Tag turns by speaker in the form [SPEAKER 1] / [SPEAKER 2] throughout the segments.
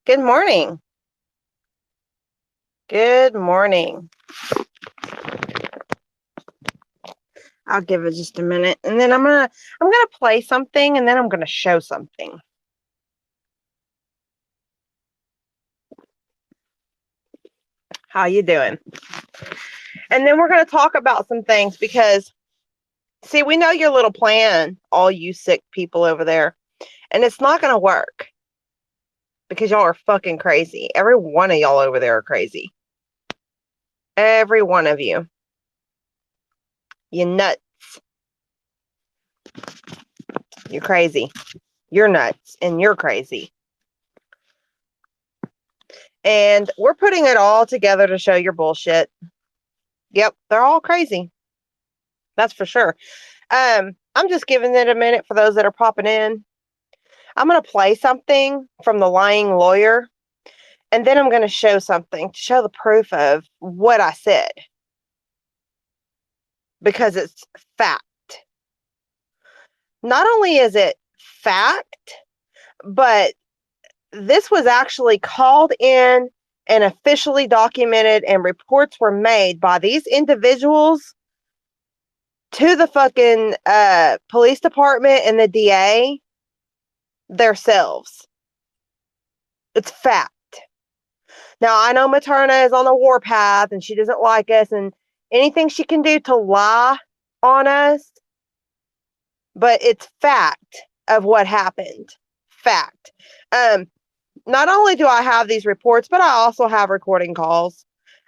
[SPEAKER 1] Good morning. Good morning. I'll give it just a minute, and then I'm gonna play something, and then I'm gonna show something. How you doing? And then we're gonna talk about some things because, see, we know your little plan, all you sick people over there, and it's not gonna work because y'all are fucking crazy. Every one of y'all over there are crazy. Every one of you. You nuts. You're crazy. You're nuts, and you're crazy. And we're putting it all together to show your bullshit. Yep, they're all crazy. That's for sure. I'm just giving it a minute for those that are popping in. I'm going to play something from the lying lawyer, and then I'm going to show something to show the proof of what I said, because it's fact. Not only is it fact, but this was actually called in and officially documented, and reports were made by these individuals to the fucking police department and the DA themselves. It's fact. Now, I know Materna is on the warpath and she doesn't like us and anything she can do to lie on us, but it's fact of what happened. Fact. Not only do I have these reports, but I also have recording calls.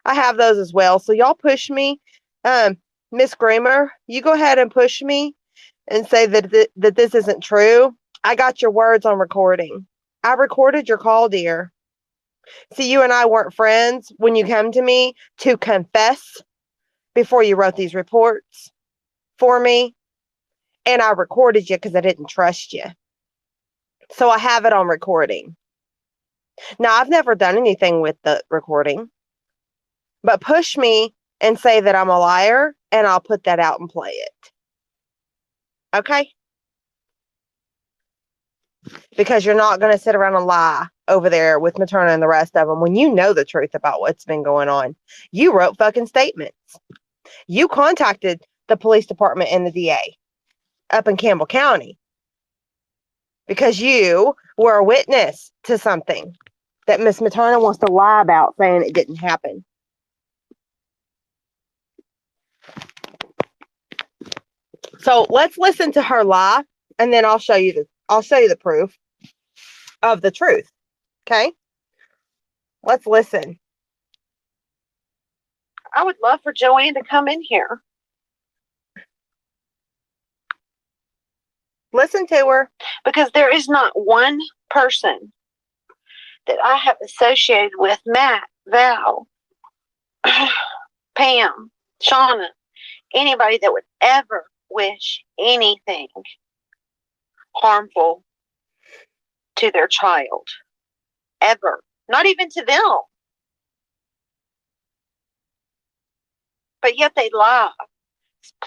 [SPEAKER 1] I have those as well. So y'all push me. Miss Gramer, you go ahead and push me and say that this isn't true. I got your words on recording. I recorded your call, dear. See, you and I weren't friends when you came to me to confess before you wrote these reports for me. And I recorded you because I didn't trust you. So I have it on recording. Now, I've never done anything with the recording, but push me and say that I'm a liar, and I'll put that out and play it. Okay? Because you're not going to sit around and lie over there with Materna and the rest of them when you know the truth about what's been going on. You wrote fucking statements. You contacted the police department and the DA up in Campbell County because you were a witness to something that Miss Materna wants to lie about, saying it didn't happen. So let's listen to her lie, and then I'll show you the proof of the truth. Okay? Let's listen. I would love for Joanne to come in here. Listen to her.
[SPEAKER 2] Because there is not one person that I have associated with Matt, Val, Pam, Shauna, anybody that would ever wish anything harmful to their child. Ever. Not even to them. But yet they lie.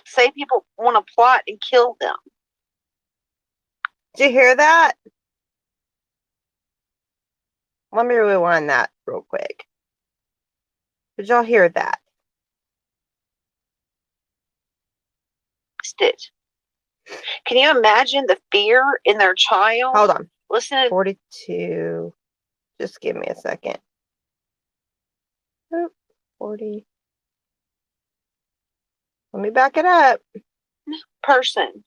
[SPEAKER 2] Say people want to plot and kill them.
[SPEAKER 1] Did you hear that? Let me rewind that real quick. Did y'all hear that?
[SPEAKER 2] Can you imagine the fear in their child?
[SPEAKER 1] Hold on.
[SPEAKER 2] Listen to
[SPEAKER 1] 42. Just give me a second. 40. Let me back it up.
[SPEAKER 2] Person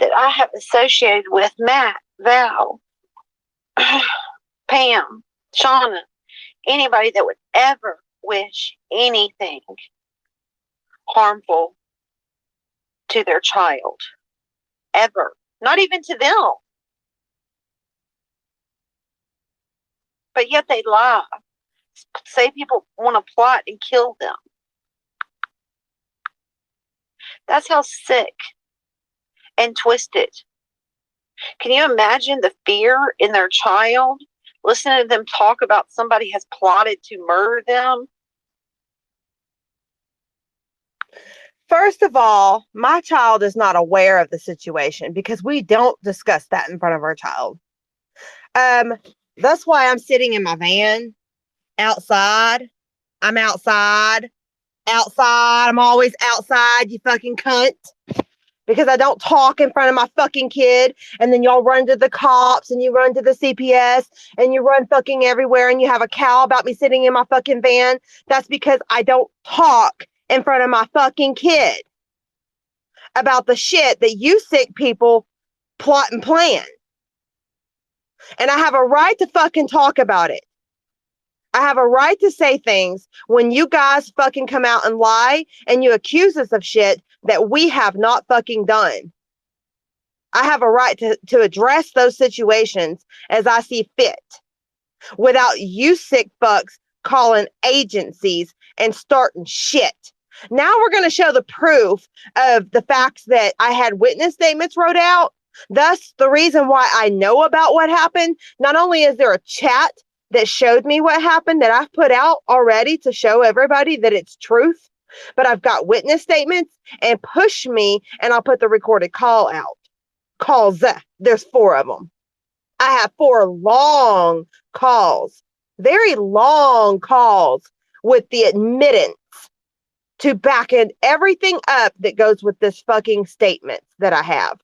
[SPEAKER 2] that I have associated with Matt, Val, Pam, Shauna, anybody that would ever wish anything harmful to their child. Ever. Not even to them. But yet they lie. Say people want to plot and kill them. That's how sick and twisted. Can you imagine the fear in their child? Listen to them talk about somebody has plotted to murder them.
[SPEAKER 1] First of all, my child is not aware of the situation because we don't discuss that in front of our child. That's why I'm sitting in my van outside. I'm outside. Outside. I'm always outside, you fucking cunt. Because I don't talk in front of my fucking kid. And then y'all run to the cops and you run to the CPS and you run fucking everywhere and you have a cow about me sitting in my fucking van. That's because I don't talk in front of my fucking kid about the shit that you sick people plot and plan. And I have a right to fucking talk about it. I have a right to say things when you guys fucking come out and lie and you accuse us of shit that we have not fucking done. I have a right to address those situations as I see fit without you sick fucks calling agencies and starting shit. Now we're going to show the proof of the facts that I had witness statements wrote out. Thus, the reason why I know about what happened. Not only is there a chat that showed me what happened that I've put out already to show everybody that it's truth, but I've got witness statements and push me and I'll put the recorded call out. Calls, there's 4 of them. I have 4 long calls, very long calls with the admittance to back in everything up that goes with this fucking statement that I have.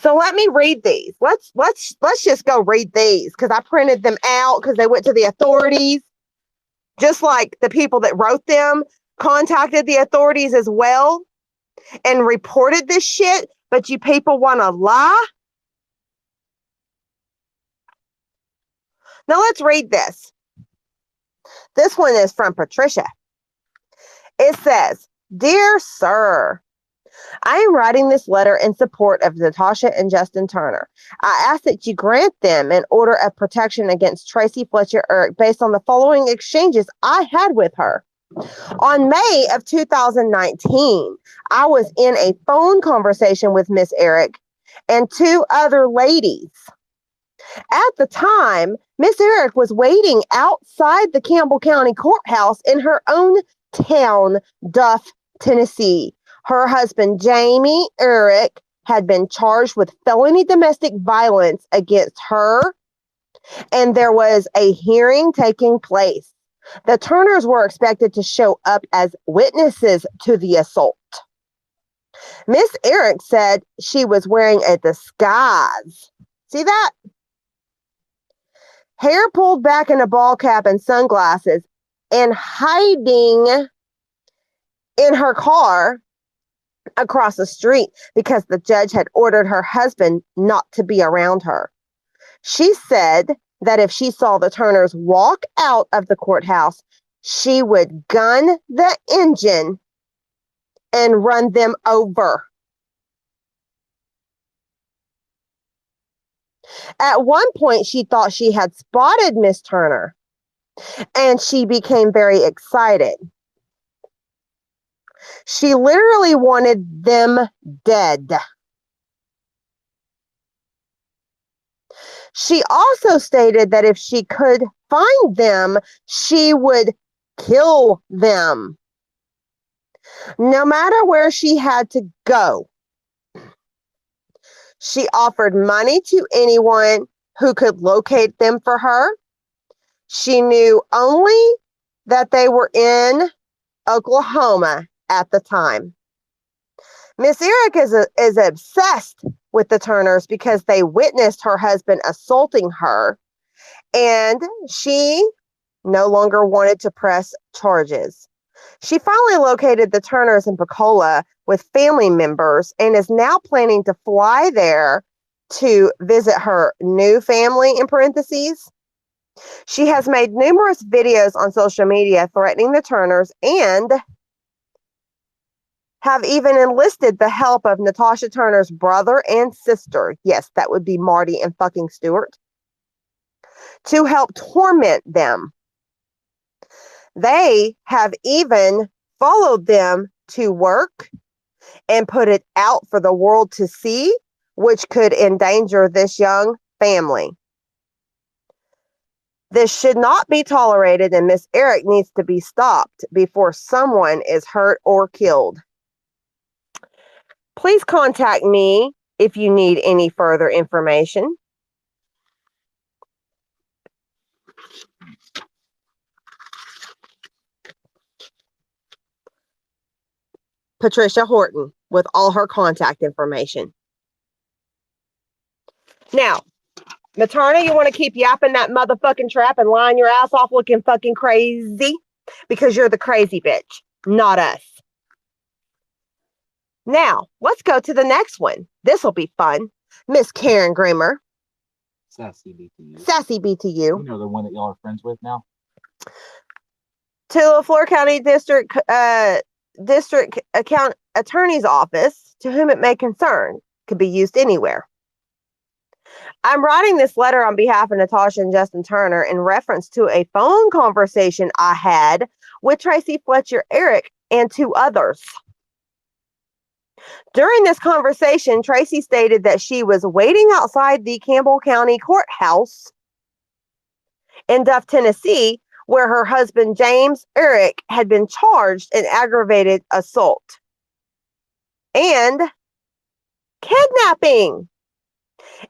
[SPEAKER 1] So let me read these. Let's just go read these because I printed them out because they went to the authorities. Just like the people that wrote them contacted the authorities as well and reported this shit, but you people want to lie? Now let's read this. This one is from Patricia. It says, "Dear Sir, I am writing this letter in support of Natasha and Justin Turner. I ask that you grant them an order of protection against Tracy Fletcher Eric based on the following exchanges I had with her. On May of 2019, I was in a phone conversation with Miss Eric and 2 other ladies. At the time, Miss Eric was waiting outside the Campbell County Courthouse in her own town, Duff, Tennessee. Her husband, Jamie Eric, had been charged with felony domestic violence against her, and there was a hearing taking place. The Turners were expected to show up as witnesses to the assault. Miss Eric said she was wearing a disguise. See that? Hair pulled back in a ball cap and sunglasses, and hiding in her car across the street because the judge had ordered her husband not to be around her. She said that if she saw the Turners walk out of the courthouse, she would gun the engine and run them over. At one point, she thought she had spotted Miss Turner, and she became very excited. She literally wanted them dead. She also stated that if she could find them, she would kill them, no matter where she had to go. She offered money to anyone who could locate them for her. She knew only that they were in Oklahoma at the time. Miss Eric is obsessed with the Turners because they witnessed her husband assaulting her, and she no longer wanted to press charges. She finally located the Turners in Pensacola with family members and is now planning to fly there to visit her new family, in parentheses. She has made numerous videos on social media threatening the Turners and have even enlisted the help of Natasha Turner's brother and sister. Yes, that would be Marty and fucking Stewart, to help torment them. They have even followed them to work and put it out for the world to see, which could endanger this young family. This should not be tolerated, and Miss Eric needs to be stopped before someone is hurt or killed. Please contact me if you need any further information. Patricia Horton, with all her contact information. Now, Materna, you want to keep yapping that motherfucking trap and lying your ass off looking fucking crazy? Because you're the crazy bitch, not us. Now, let's go to the next one. This will be fun. Miss Karen Grimmer.
[SPEAKER 3] Sassy BTU.
[SPEAKER 1] Sassy BTU.
[SPEAKER 3] You know the one that y'all are friends with now?
[SPEAKER 1] To LaFleur County District Account Attorney's Office, to whom it may concern, could be used anywhere. I'm writing this letter on behalf of Natasha and Justin Turner in reference to a phone conversation I had with Tracy Fletcher Eric and 2 others. During this conversation, Tracy stated that she was waiting outside the Campbell County Courthouse in Duff, Tennessee, where her husband, James Eric, had been charged in aggravated assault and kidnapping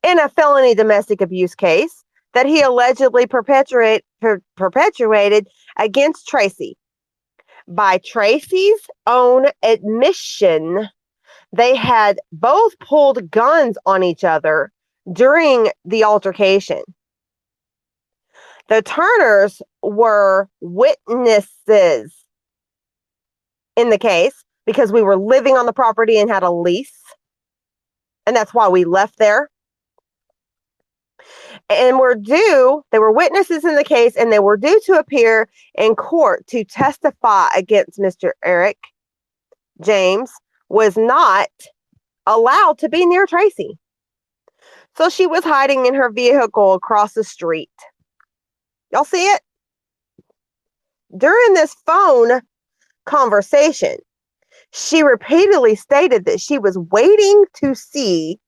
[SPEAKER 1] in a felony domestic abuse case that he allegedly perpetuated against Tracy. By Tracy's own admission, they had both pulled guns on each other during the altercation. The Turners were witnesses in the case because we were living on the property and had a lease. And that's why we left there. And they were witnesses in the case, and they were due to appear in court to testify against Mr. Eric. James was not allowed to be near Tracy. So she was hiding in her vehicle across the street. Y'all see it? During this phone conversation, she repeatedly stated that she was waiting to see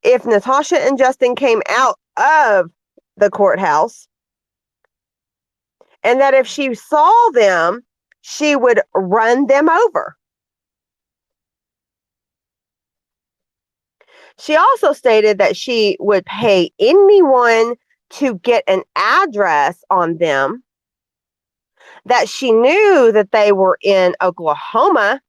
[SPEAKER 1] if Natasha and Justin came out of the courthouse, and that if she saw them, she would run them over. She also stated that she would pay anyone to get an address on them, that she knew that they were in Oklahoma,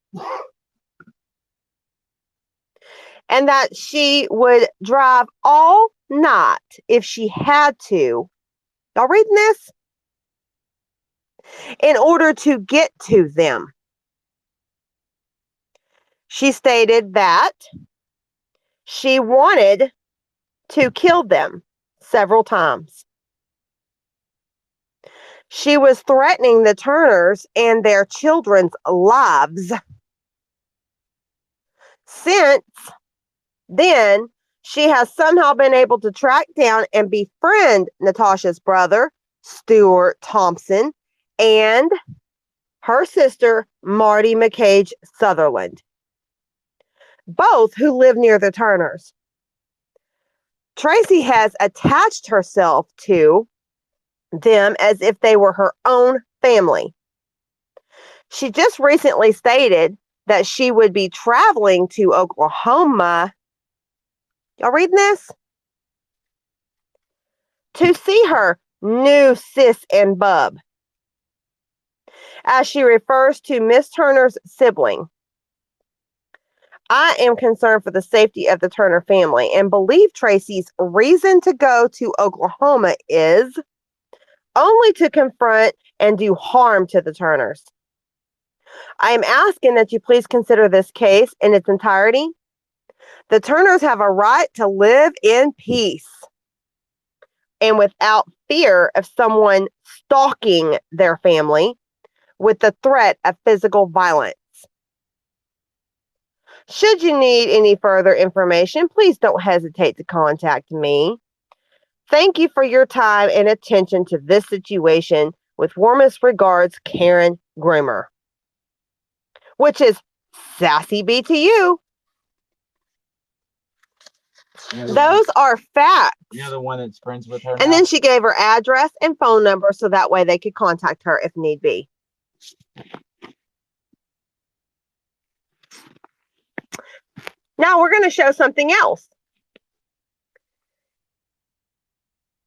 [SPEAKER 1] and that she would drive all night if she had to. Y'all reading this? In order to get to them. She stated that she wanted to kill them several times. She was threatening the Turners and their children's lives. Since then, she has somehow been able to track down and befriend Natasha's brother, Stuart Thompson, and her sister, Marty McCage Sutherland, both who live near the Turners. Tracy has attached herself to them as if they were her own family. She just recently stated that she would be traveling to Oklahoma. Y'all reading this? To see her new sis and bub, as she refers to Miss Turner's sibling. I am concerned for the safety of the Turner family and believe Tracy's reason to go to Oklahoma is only to confront and do harm to the Turners. I am asking that you please consider this case in its entirety. The Turners have a right to live in peace and without fear of someone stalking their family with the threat of physical violence. Should you need any further information, please don't hesitate to contact me. Thank you for your time and attention to this situation. With warmest regards, Karen Grimmer. Which is Sassy BTU. Those are facts.
[SPEAKER 3] You're the one that's friends with her.
[SPEAKER 1] And then she gave her address and phone number so that way they could contact her if need be. Now we're going to show something else.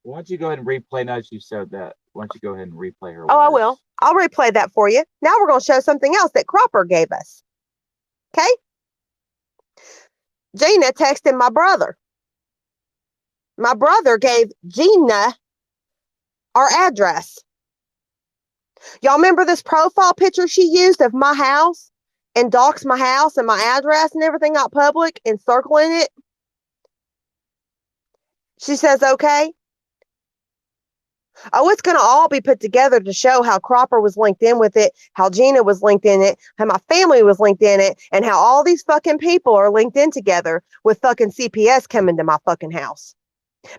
[SPEAKER 3] Why don't you go ahead and replay now that you showed that? Why don't you go ahead and replay her words?
[SPEAKER 1] Oh, I will. I'll replay that for you. Now we're going to show something else that Cropper gave us. Okay? Gina texted my brother. My brother gave Gina our address. Y'all remember this profile picture she used of my house and doxed my house and my address and everything out public and circling it? She says, okay. Oh, it's going to all be put together to show how Cropper was linked in with it, how Gina was linked in it, how my family was linked in it, and how all these fucking people are linked in together with fucking CPS coming to my fucking house.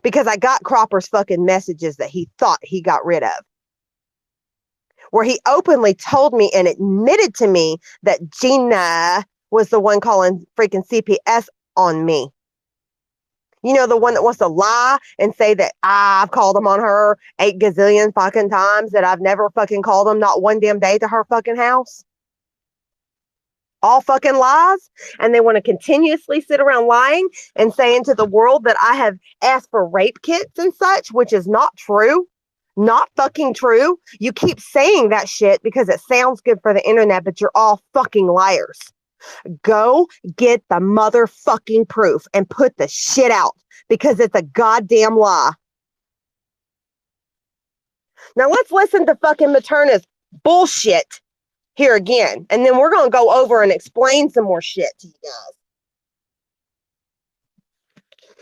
[SPEAKER 1] Because I got Cropper's fucking messages that he thought he got rid of, where he openly told me and admitted to me that Gina was the one calling freaking CPS on me. You know, the one that wants to lie and say that I've called them on her 8 gazillion fucking times, that I've never fucking called them not one damn day to her fucking house. All fucking lies. And they want to continuously sit around lying and saying to the world that I have asked for rape kits and such, which is not true. Not fucking true. You keep saying that shit because it sounds good for the internet, but you're all fucking liars. Go get the motherfucking proof and put the shit out, because it's a goddamn lie. Now let's listen to fucking Materna's bullshit here again, and then we're going to go over and explain some more shit to you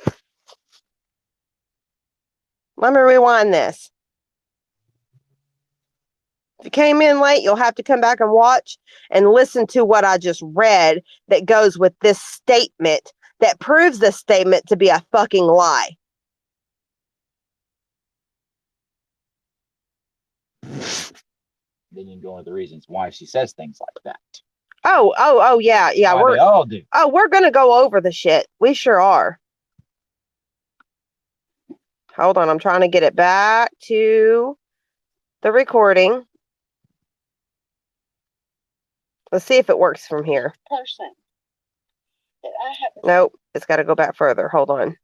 [SPEAKER 1] guys. Let me rewind this. If you came in late, you'll have to come back and watch and listen to what I just read that goes with this statement that proves this statement to be a fucking lie.
[SPEAKER 3] Then you can go into the reasons why she says things like that.
[SPEAKER 1] Oh, yeah.
[SPEAKER 3] Why they all do.
[SPEAKER 1] Oh, we're going to go over the shit. We sure are. Hold on. I'm trying to get it back to the recording. Let's see if it works from here.
[SPEAKER 2] Person that I have.
[SPEAKER 1] Nope. It's got to go back further. Hold on.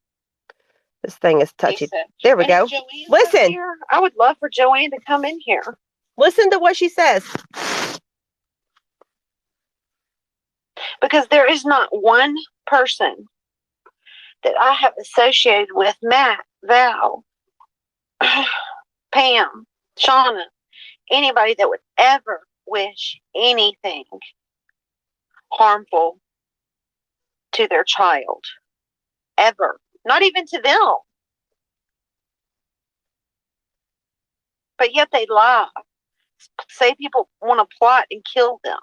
[SPEAKER 1] This thing is touchy.
[SPEAKER 2] Lisa.
[SPEAKER 1] There we go. Listen.
[SPEAKER 2] Here, I would love for Joanne to come in here.
[SPEAKER 1] Listen to what she says.
[SPEAKER 2] Because there is not one person that I have associated with, Matt, Val, Pam, Shauna, anybody that would ever wish anything harmful to their child. Ever. Not even to them. But yet they lie. Say people want to plot and kill them.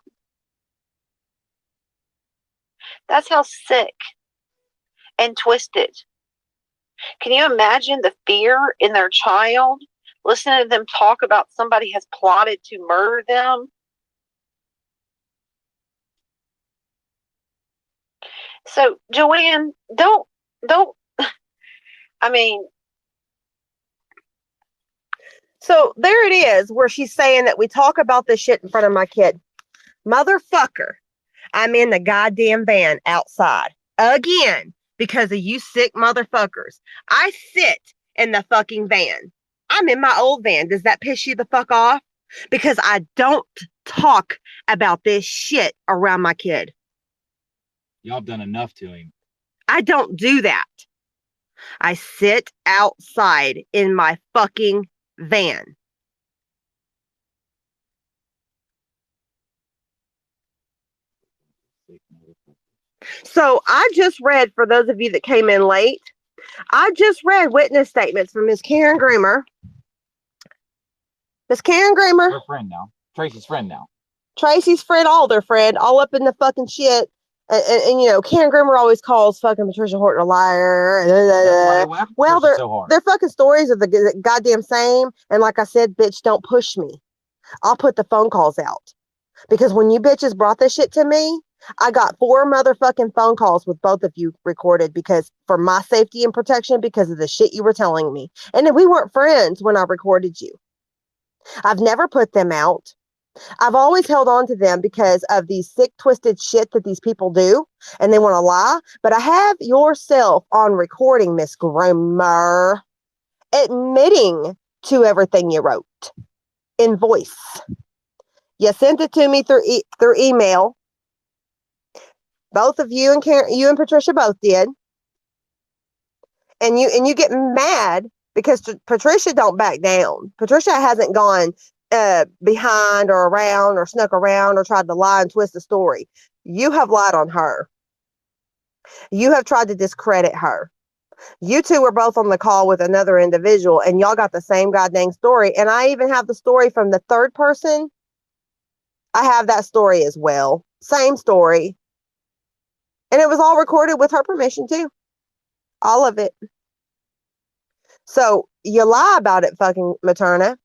[SPEAKER 2] That's how sick and twisted. Can you imagine the fear in their child? Listening to them talk about somebody has plotted to murder them. So, Joanne, don't, I mean.
[SPEAKER 1] So there it is, where she's saying that we talk about this shit in front of my kid. Motherfucker, I'm in the goddamn van outside again because of you sick motherfuckers. I sit in the fucking van. I'm in my old van. Does that piss you the fuck off? Because I don't talk about this shit around my kid.
[SPEAKER 3] Y'all have done enough to him.
[SPEAKER 1] I don't do that. I sit outside in my fucking van. So I just read, for those of you that came in late, I just read witness statements from Miss Karen Groomer. Miss Karen Groomer.
[SPEAKER 3] Her friend now. Tracy's friend now.
[SPEAKER 1] Tracy's friend, all their friend, all up in the fucking shit. And you know, Karen Groomer always calls fucking Patricia Horton a liar. Well, their fucking stories are the goddamn same. And like I said, bitch, don't push me. I'll put the phone calls out. Because when you bitches brought this shit to me, I got 4 motherfucking phone calls with both of you recorded, because for my safety and protection, because of the shit you were telling me. And then we weren't friends when I recorded you. I've never put them out. I've always held on to them because of these sick, twisted shit that these people do, and they want to lie. But I have yourself on recording, Miss Groomer, admitting to everything you wrote in voice. You sent it to me through email. Both of you and Karen, you and Patricia both did. And you get mad because Patricia don't back down. Patricia hasn't gone behind or around or snuck around or tried to lie and twist the story. You have lied on her. You have tried to discredit her. You two were both on the call with another individual and y'all got the same goddamn story. And I even have the story from the third person. I have that story as well. Same story. And it was all recorded with her permission too. All of it. So you lie about it, fucking Materna.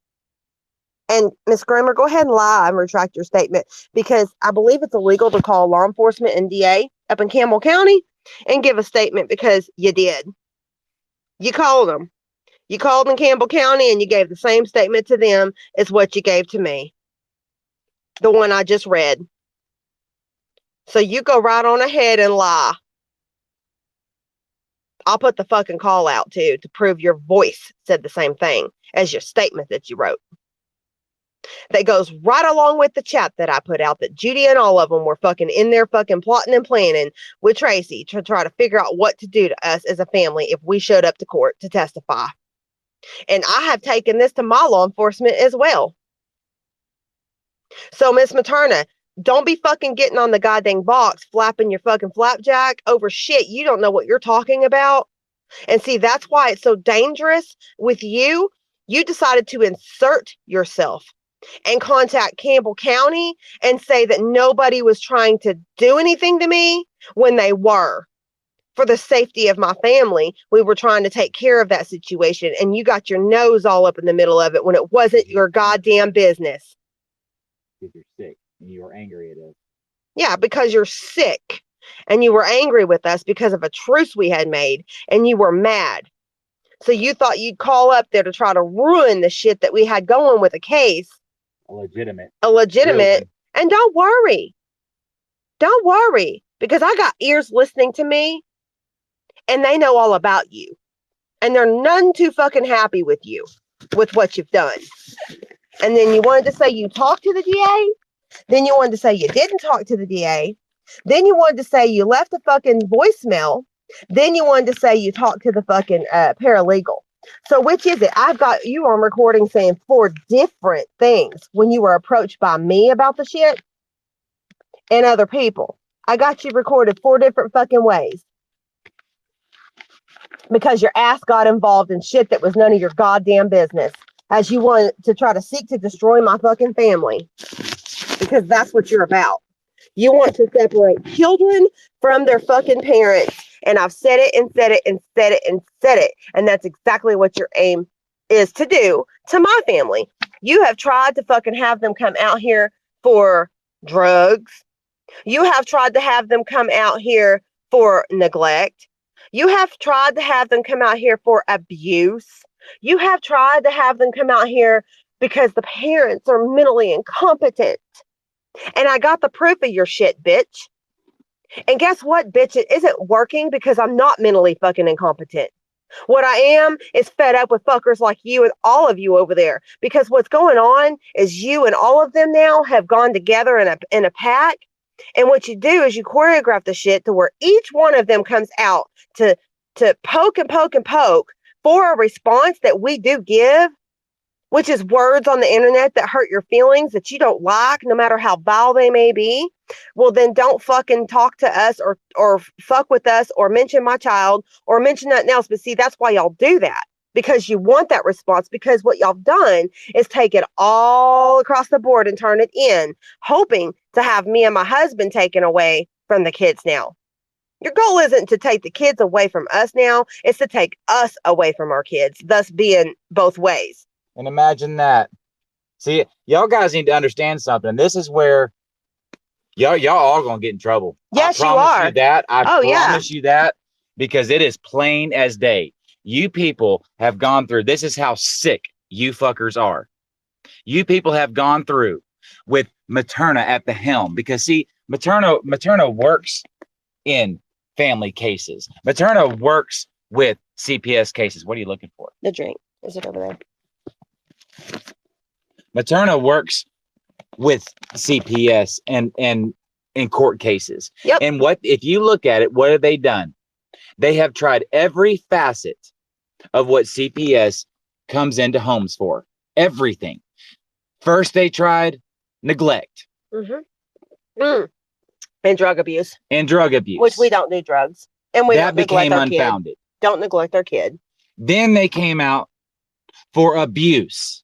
[SPEAKER 1] And Miss Grimmer, go ahead and lie and retract your statement because I believe it's illegal to call law enforcement and DA up in Campbell County and give a statement because you did. You called them. You called in Campbell County and you gave the same statement to them as what you gave to me. The one I just read. So you go right on ahead and lie. I'll put the fucking call out too to prove your voice said the same thing as your statement that you wrote. That goes right along with the chat that I put out that Judy and all of them were fucking in there fucking plotting and planning with Tracy to try to figure out what to do to us as a family if we showed up to court to testify. And I have taken this to my law enforcement as well. So Miss Materna, don't be fucking getting on the goddamn box flapping your fucking flapjack over shit you don't know what you're talking about. And see, that's why it's so dangerous with you. You decided to insert yourself and contact Campbell County and say that nobody was trying to do anything to me when they were. For the safety of my family, we were trying to take care of that situation, and you got your nose all up in the middle of it when it wasn't your goddamn business.
[SPEAKER 3] Because you're sick and you were angry at us.
[SPEAKER 1] Yeah, because you're sick and you were angry with us because of a truce we had made and you were mad. So you thought you'd call up there to try to ruin the shit that we had going with a case. A legitimate. And don't worry. Don't worry. Because I got ears listening to me. And they know all about you. And they're none too fucking happy with you. With what you've done. And then you wanted to say you talked to the DA. Then you wanted to say you didn't talk to the DA. Then you wanted to say you left a fucking voicemail. Then you wanted to say you talked to the fucking paralegal. So which is it? I've got you on recording saying 4 different things when you were approached by me about the shit and other people. I got you recorded 4 different fucking ways. Because your ass got involved in shit that was none of your goddamn business. As you wanted to try to seek to destroy my fucking family. Because that's what you're about. You want to separate children from their fucking parents. And I've said it and said it and said it and said it. And that's exactly what your aim is to do to my family. You have tried to fucking have them come out here for drugs. You have tried to have them come out here for neglect. You have tried to have them come out here for abuse. You have tried to have them come out here because the parents are mentally incompetent. And I got the proof of your shit, bitch. And guess what, bitch? It isn't working because I'm not mentally fucking incompetent. What I am is fed up with fuckers like you and all of you over there. Because what's going on is you and all of them now have gone together in a pack. And what you do is you choreograph the shit to where each one of them comes out to poke and poke and poke for a response that we do give, which is words on the internet that hurt your feelings that you don't like, no matter how vile they may be. Well, then don't fucking talk to us or fuck with us or mention my child or mention nothing else. But see, that's why y'all do that. Because you want that response. Because what y'all done is take it all across the board and turn it in, hoping to have me and my husband taken away from the kids now. Your goal isn't to take the kids away from us now. It's to take us away from our kids, thus being both ways.
[SPEAKER 3] And imagine that. See, y'all guys need to understand something. This is where y'all all gonna get in trouble.
[SPEAKER 1] Yes,
[SPEAKER 3] I
[SPEAKER 1] you
[SPEAKER 3] promise
[SPEAKER 1] are.
[SPEAKER 3] you that. I promise
[SPEAKER 1] Yeah.
[SPEAKER 3] you that, because it is plain as day. You people have gone through. This is how sick you fuckers are. You people have gone through with Materna at the helm, because see, Materna works in family cases. Materna works with CPS cases. What are you looking for?
[SPEAKER 1] The drink. Is it over there?
[SPEAKER 3] Materna works with CPS and in court cases.
[SPEAKER 1] Yep.
[SPEAKER 3] And what if you look at it, what have they done? They have tried every facet of what CPS comes into homes for. Everything. First, they tried neglect.
[SPEAKER 1] And drug abuse.
[SPEAKER 3] And drug abuse.
[SPEAKER 1] Which we don't do drugs. And we
[SPEAKER 3] that
[SPEAKER 1] don't neglect
[SPEAKER 3] became
[SPEAKER 1] our
[SPEAKER 3] unfounded.
[SPEAKER 1] kid. Don't neglect our kid.
[SPEAKER 3] Then they came out for abuse.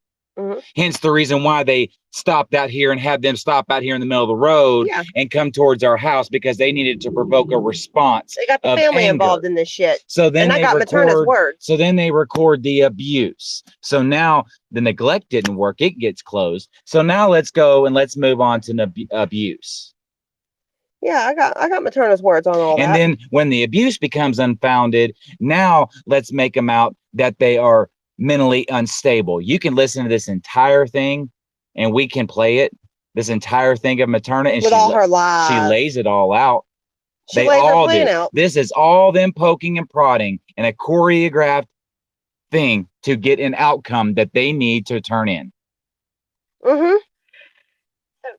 [SPEAKER 3] Hence the reason why they stopped out here and had them stop out here in the middle of the road and come towards our house, because they needed to provoke a response.
[SPEAKER 1] They got the family
[SPEAKER 3] anger.
[SPEAKER 1] involved in this shit.
[SPEAKER 3] So then
[SPEAKER 1] and I got Materna's word.
[SPEAKER 3] So then they record the abuse. So now the neglect didn't work. It gets closed. So now let's go and let's move on to abuse.
[SPEAKER 1] Yeah, I got Materna's words on all that.
[SPEAKER 3] And then when the abuse becomes unfounded, now let's make them out that they are mentally unstable. You can listen to this entire thing and we can play it, this entire thing of Materna, and
[SPEAKER 1] with all her lies.
[SPEAKER 3] She lays it all out.
[SPEAKER 1] They all do.
[SPEAKER 3] This is all them poking and prodding and a choreographed thing to get an outcome that they need to turn in.
[SPEAKER 2] So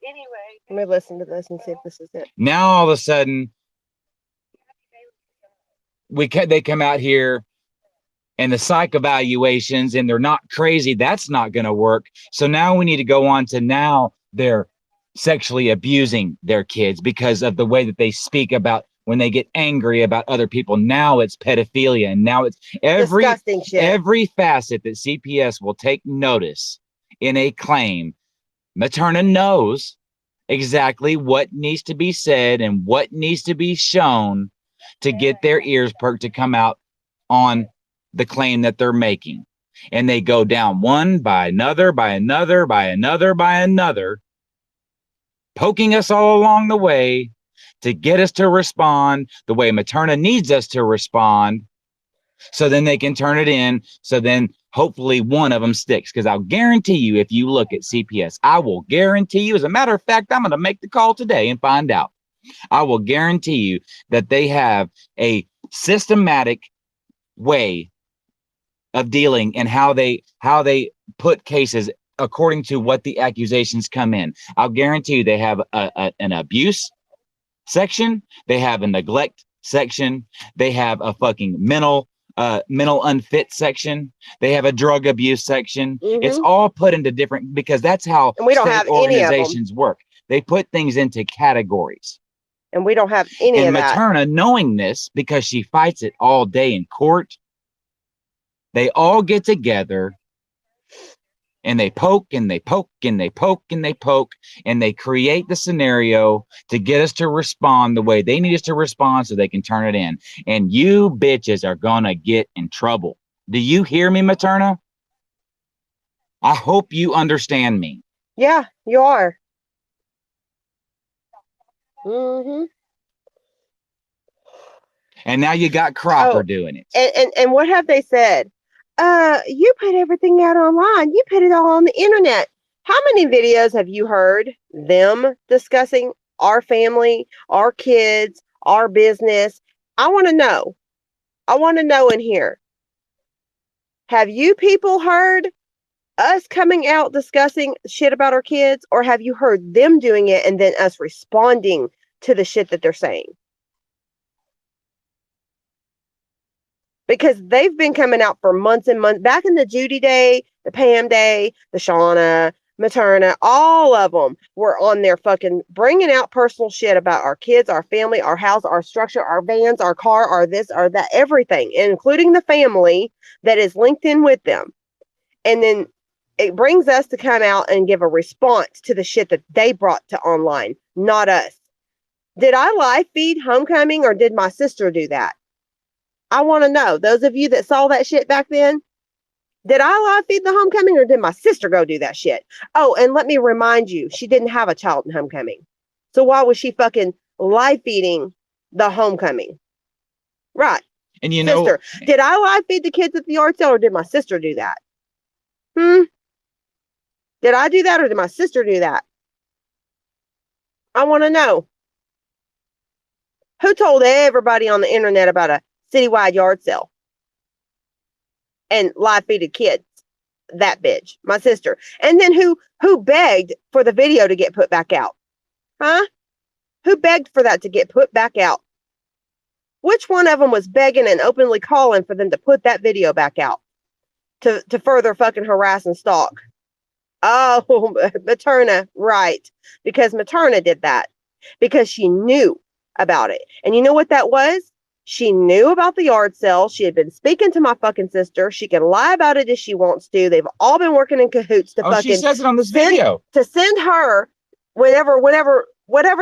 [SPEAKER 2] anyway,
[SPEAKER 1] let me listen to this and see if this is it.
[SPEAKER 3] Now all of a sudden, they come out here and the psych evaluations, and they're not crazy. That's not going to work. So now we need to go on to now they're sexually abusing their kids because of the way that they speak about when they get angry about other people. Now it's pedophilia, and now it's
[SPEAKER 1] disgusting shit.
[SPEAKER 3] Every facet that CPS will take notice in a claim. Materna knows exactly what needs to be said and what needs to be shown to get their ears perked to come out on the claim that they're making. And they go down one by another, by another, by another, by another, poking us all along the way to get us to respond the way Materna needs us to respond, so then they can turn it in. So then hopefully one of them sticks. Because I'll guarantee you, if you look at CPS, I will guarantee you, as a matter of fact, I'm going to make the call today and find out. I will guarantee you that they have a systematic way of dealing and how they put cases according to what the accusations come in. I'll guarantee you they have an abuse section, they have a neglect section, they have a fucking mental unfit section, they have a drug abuse section. It's all put into different, because that's how
[SPEAKER 1] and we don't have
[SPEAKER 3] organizations any work. They put things into categories.
[SPEAKER 1] And we don't have any of that.
[SPEAKER 3] And Materna, knowing this, because she fights it all day in court, they all get together and they poke and they poke and they poke and they poke, and they create the scenario to get us to respond the way they need us to respond so they can turn it in. And you bitches are gonna get in trouble. Do you hear me, Materna? I hope you understand me.
[SPEAKER 1] Yeah, you are.
[SPEAKER 3] And now you got Cropper doing it.
[SPEAKER 1] And what have they said? You put everything out online. You put it all on the internet. How many videos have you heard them discussing our family, our kids, our business? I want to know. I want to know in here. Have you people heard us coming out discussing shit about our kids, or have you heard them doing it and then us responding to the shit that they're saying? Because they've been coming out for months and months. Back in the Judy day, the Pam day, the Shauna, Materna, all of them were on there fucking bringing out personal shit about our kids, our family, our house, our structure, our vans, our car, our this, our that, everything, including the family that is linked in with them. And then it brings us to come out and give a response to the shit that they brought to online, not us. Did I live feed homecoming, or did my sister do that? I want to know. Those of you that saw that shit back then, did I live feed the homecoming, or did my sister go do that shit? Oh, and let me remind you, she didn't have a child in homecoming. So why was she fucking live feeding the homecoming? Right.
[SPEAKER 3] And you
[SPEAKER 1] sister,
[SPEAKER 3] know,
[SPEAKER 1] did I live feed the kids at the yard sale, or did my sister do that? Did I do that, or did my sister do that? I want to know. Who told everybody on the internet about a citywide yard sale and live feeded kids? That bitch, my sister. And then who begged for the video to get put back out? Huh? Who begged for that to get put back out? Which one of them was begging and openly calling for them to put that video back out to further fucking harass and stalk? Oh, Materna, right. Because Materna did that. Because she knew about it. And you know what that was? She knew about the yard sale. She had been speaking to my fucking sister. She can lie about it if she wants to. They've all been working in cahoots to
[SPEAKER 3] she says it on this video.
[SPEAKER 1] To send her whatever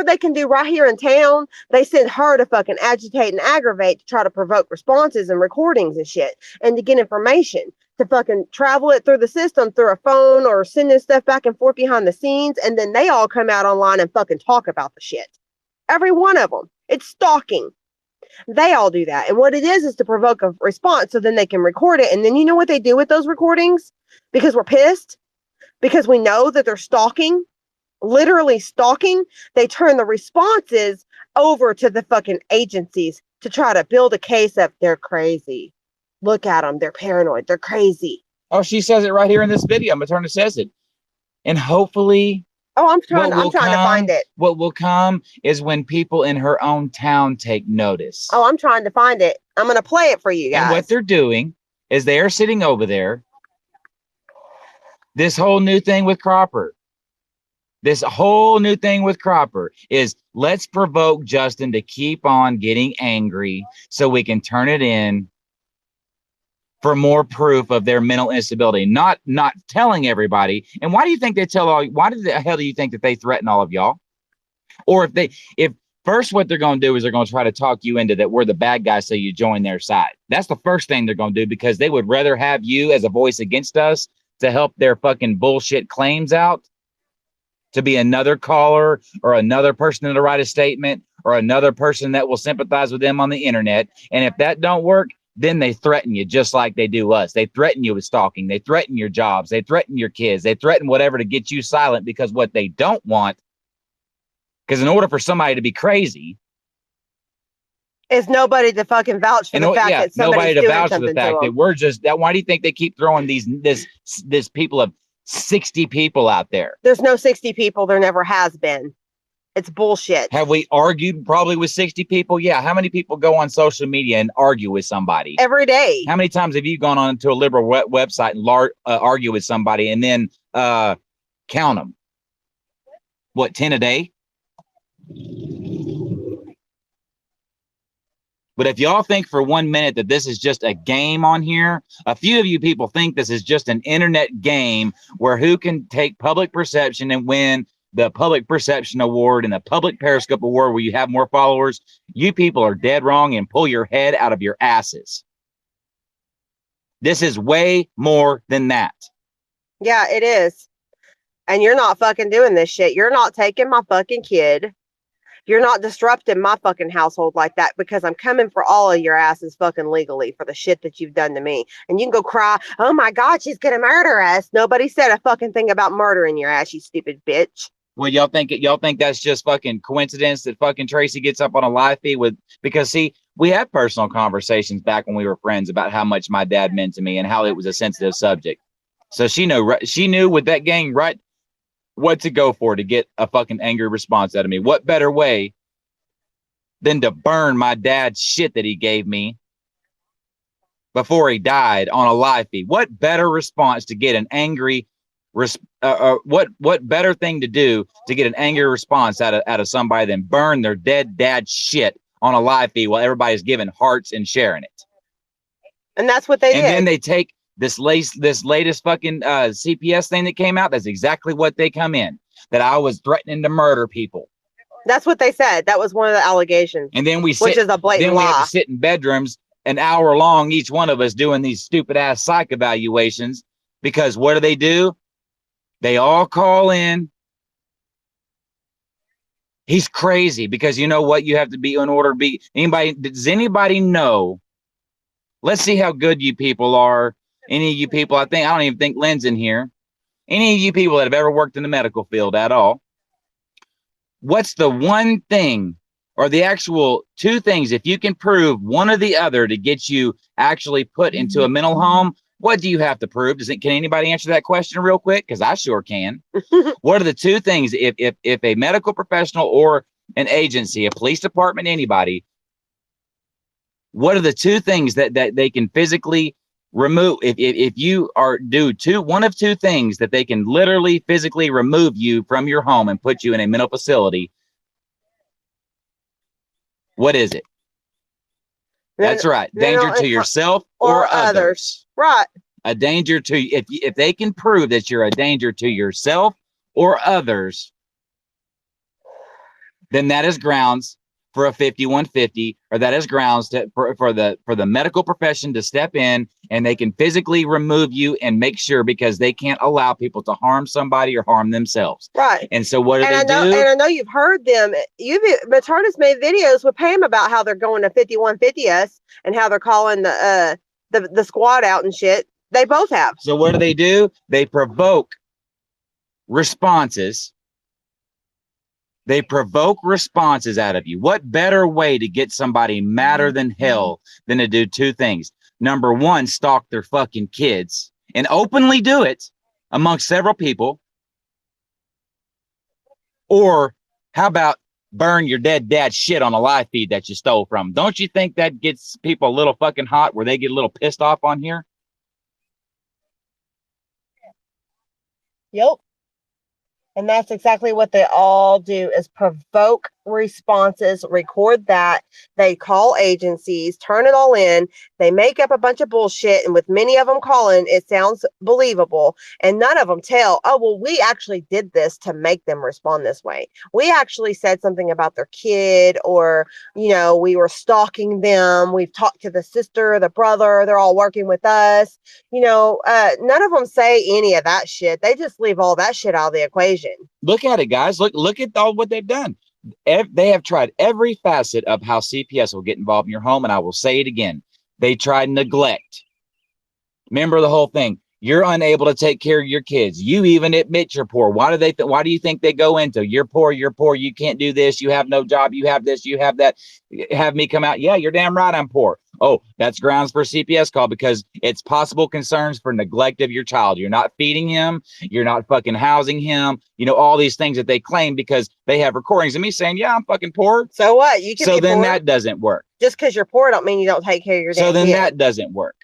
[SPEAKER 1] they can do right here in town, they send her to fucking agitate and aggravate to try to provoke responses and recordings and shit and to get information to fucking travel it through the system through a phone or sending stuff back and forth behind the scenes. And then they all come out online and fucking talk about the shit. Every one of them. It's stalking. They all do that. And what it is to provoke a response so then they can record it. And then you know what they do with those recordings? Because we're pissed, because we know that they're stalking, literally stalking, they turn the responses over to the fucking agencies to try to build a case of they're crazy. Look at them. They're paranoid. They're crazy.
[SPEAKER 3] Oh, she says it right here in this video. Materna says it. And hopefully...
[SPEAKER 1] Oh, I'm trying to find it.
[SPEAKER 3] What will come is when people in her own town take notice.
[SPEAKER 1] Oh, I'm trying to find it. I'm going to play it for you guys.
[SPEAKER 3] And what they're doing is they are sitting over there. This whole new thing with Cropper. This whole new thing with Cropper is let's provoke Justin to keep on getting angry so we can turn it in for more proof of their mental instability, not telling everybody. And why do you think they tell all? Why the hell do you think that they threaten all of y'all? Or if first what they're going to do is they're going to try to talk you into that we're the bad guys, so you join their side. That's the first thing they're going to do, because they would rather have you as a voice against us to help their fucking bullshit claims out, to be another caller or another person to write a statement or another person that will sympathize with them on the internet. And if that don't work, then they threaten you just like they do us. They threaten you with stalking. They threaten your jobs. They threaten your kids. They threaten whatever to get you silent, because what they don't want, because in order for somebody to be crazy,
[SPEAKER 1] is nobody to fucking vouch for the fact that somebody's doing something to them.
[SPEAKER 3] That we're just that. Why do you think they keep throwing this people of 60 people out there?
[SPEAKER 1] There's no 60 people. There never has been. It's bullshit.
[SPEAKER 3] Have we argued probably with 60 people? Yeah. How many people go on social media and argue with somebody?
[SPEAKER 1] Every day.
[SPEAKER 3] How many times have you gone on to a liberal website and argue with somebody and then count them? What, 10 a day? But if y'all think for 1 minute that this is just a game on here, a few of you people think this is just an internet game where who can take public perception and win the public perception award and the public Periscope award where you have more followers. You people are dead wrong, and pull your head out of your asses. This is way more than that.
[SPEAKER 1] Yeah, it is. And you're not fucking doing this shit. You're not taking my fucking kid. You're not disrupting my fucking household like that, because I'm coming for all of your asses fucking legally for the shit that you've done to me. And you can go cry, oh my God, she's gonna murder us. Nobody said a fucking thing about murdering your ass, you stupid bitch.
[SPEAKER 3] Well, y'all think that's just fucking coincidence that fucking Tracy gets up on a live feed because see, we had personal conversations back when we were friends about how much my dad meant to me and how it was a sensitive subject. So she knew with that gang right what to go for to get a fucking angry response out of me. What better way than to burn my dad's shit that he gave me before he died on a live feed? What better response to get an angry what better thing to do to get an angry response out of somebody than burn their dead dad's shit on a live feed while everybody's giving hearts and sharing it?
[SPEAKER 1] And that's what they did.
[SPEAKER 3] And then they take this latest fucking CPS thing that came out. That's exactly what they come in, that I was threatening to murder people.
[SPEAKER 1] That's what they said. That was one of the allegations.
[SPEAKER 3] And then which
[SPEAKER 1] is a blatant lie.
[SPEAKER 3] We have to sit in bedrooms an hour long, each one of us doing these stupid ass psych evaluations, because what do? They all call in. He's crazy, because you know what you have to be in order to be anybody. Does anybody know? Let's see how good you people are. Any of you people, I don't even think Lynn's in here. Any of you people that have ever worked in the medical field at all, what's the one thing or the actual two things, if you can prove one or the other to get you actually put into a mental home, what do you have to prove? Can anybody answer that question real quick? Because I sure can. What are the two things if a medical professional or an agency, a police department, anybody, what are the two things that they can physically remove? If you are one of two things that they can literally physically remove you from your home and put you in a mental facility, what is it? That's right. Danger to yourself or others.
[SPEAKER 1] Right.
[SPEAKER 3] A danger to, if they can prove that you're a danger to yourself or others, then that is grounds for a 5150, or that is grounds for the medical profession to step in, and they can physically remove you and make sure, because they can't allow people to harm somebody or harm themselves.
[SPEAKER 1] Right.
[SPEAKER 3] And so what do they do?
[SPEAKER 1] And I know you've heard them. Materna's made videos with Pam about how they're going to 5150 us and how they're calling the squad out and shit. They both have.
[SPEAKER 3] So what do? They provoke responses. They provoke responses out of you. What better way to get somebody madder than hell than to do two things? Number one, stalk their fucking kids and openly do it amongst several people. Or how about burn your dead dad's shit on a live feed that you stole from? Don't you think that gets people a little fucking hot, where they get a little pissed off on here?
[SPEAKER 1] Yep. And that's exactly what they all do, is provoke responses, record that. They call agencies, turn it all in. They make up a bunch of bullshit. And with many of them calling, it sounds believable. And none of them tell, oh, well, we actually did this to make them respond this way. We actually said something about their kid, or, we were stalking them. We've talked to the sister, the brother. They're all working with us. None of them say any of that shit. They just leave all that shit out of the equation.
[SPEAKER 3] Look at it, guys. Look at all what they've done. They have tried every facet of how CPS will get involved in your home, and I will say it again. They tried neglect. Remember the whole thing. You're unable to take care of your kids. You even admit you're poor. Why do you think they go into, you're poor, you can't do this, you have no job, you have this, you have that, have me come out? Yeah, you're damn right I'm poor. Oh, that's grounds for a CPS call, because it's possible concerns for neglect of your child. You're not feeding him, you're not fucking housing him, all these things that they claim, because they have recordings of me saying, yeah, I'm fucking poor.
[SPEAKER 1] So what? You can
[SPEAKER 3] so
[SPEAKER 1] be
[SPEAKER 3] then
[SPEAKER 1] poor.
[SPEAKER 3] That doesn't work.
[SPEAKER 1] Just because you're poor don't mean you don't take care of your
[SPEAKER 3] So then
[SPEAKER 1] kid.
[SPEAKER 3] That doesn't work.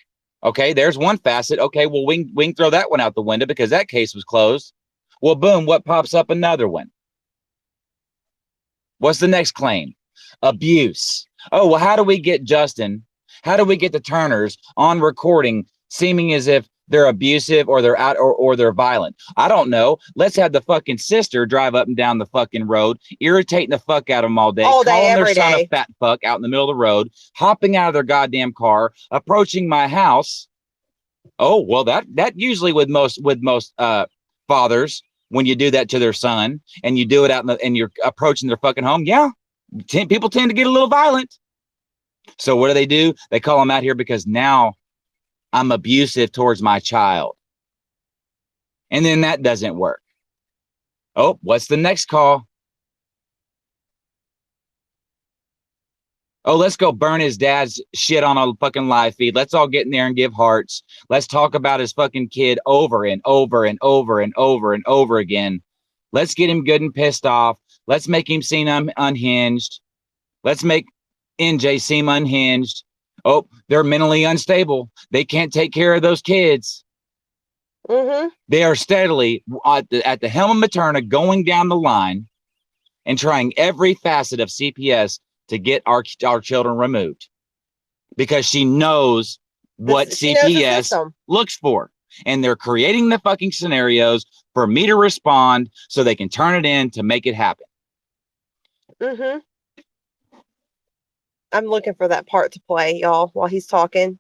[SPEAKER 3] Okay, there's one facet. Okay, well, we can throw that one out the window because that case was closed. Well, boom, what pops up? Another one. What's the next claim? Abuse. Oh, well, how do we get Justin? How do we get the Turners on recording seeming as if they're abusive or they're out or they're violent? I don't know. Let's have the fucking sister drive up and down the fucking road, irritating the fuck out of them all day, calling their son a fat fuck out in the middle of the road, hopping out of their goddamn car, approaching my house. Oh, well, that usually with most fathers, when you do that to their son and you do it out and you're approaching their fucking home, yeah, people tend to get a little violent. So what do? They call them out here because now I'm abusive towards my child. And then that doesn't work. Oh, what's the next call? Oh, let's go burn his dad's shit on a fucking live feed. Let's all get in there and give hearts. Let's talk about his fucking kid over and over and over and over and over again. Let's get him good and pissed off. Let's make him seem unhinged. Let's make NJ seem unhinged. Oh, they're mentally unstable. They can't take care of those kids.
[SPEAKER 1] Mm-hmm.
[SPEAKER 3] They are steadily at the helm of Materna going down the line and trying every facet of CPS to get our children removed, because she knows what CPS looks for. And they're creating the fucking scenarios for me to respond so they can turn it in to make it happen.
[SPEAKER 1] Mm-hmm. I'm looking for that part to play, y'all, while he's talking.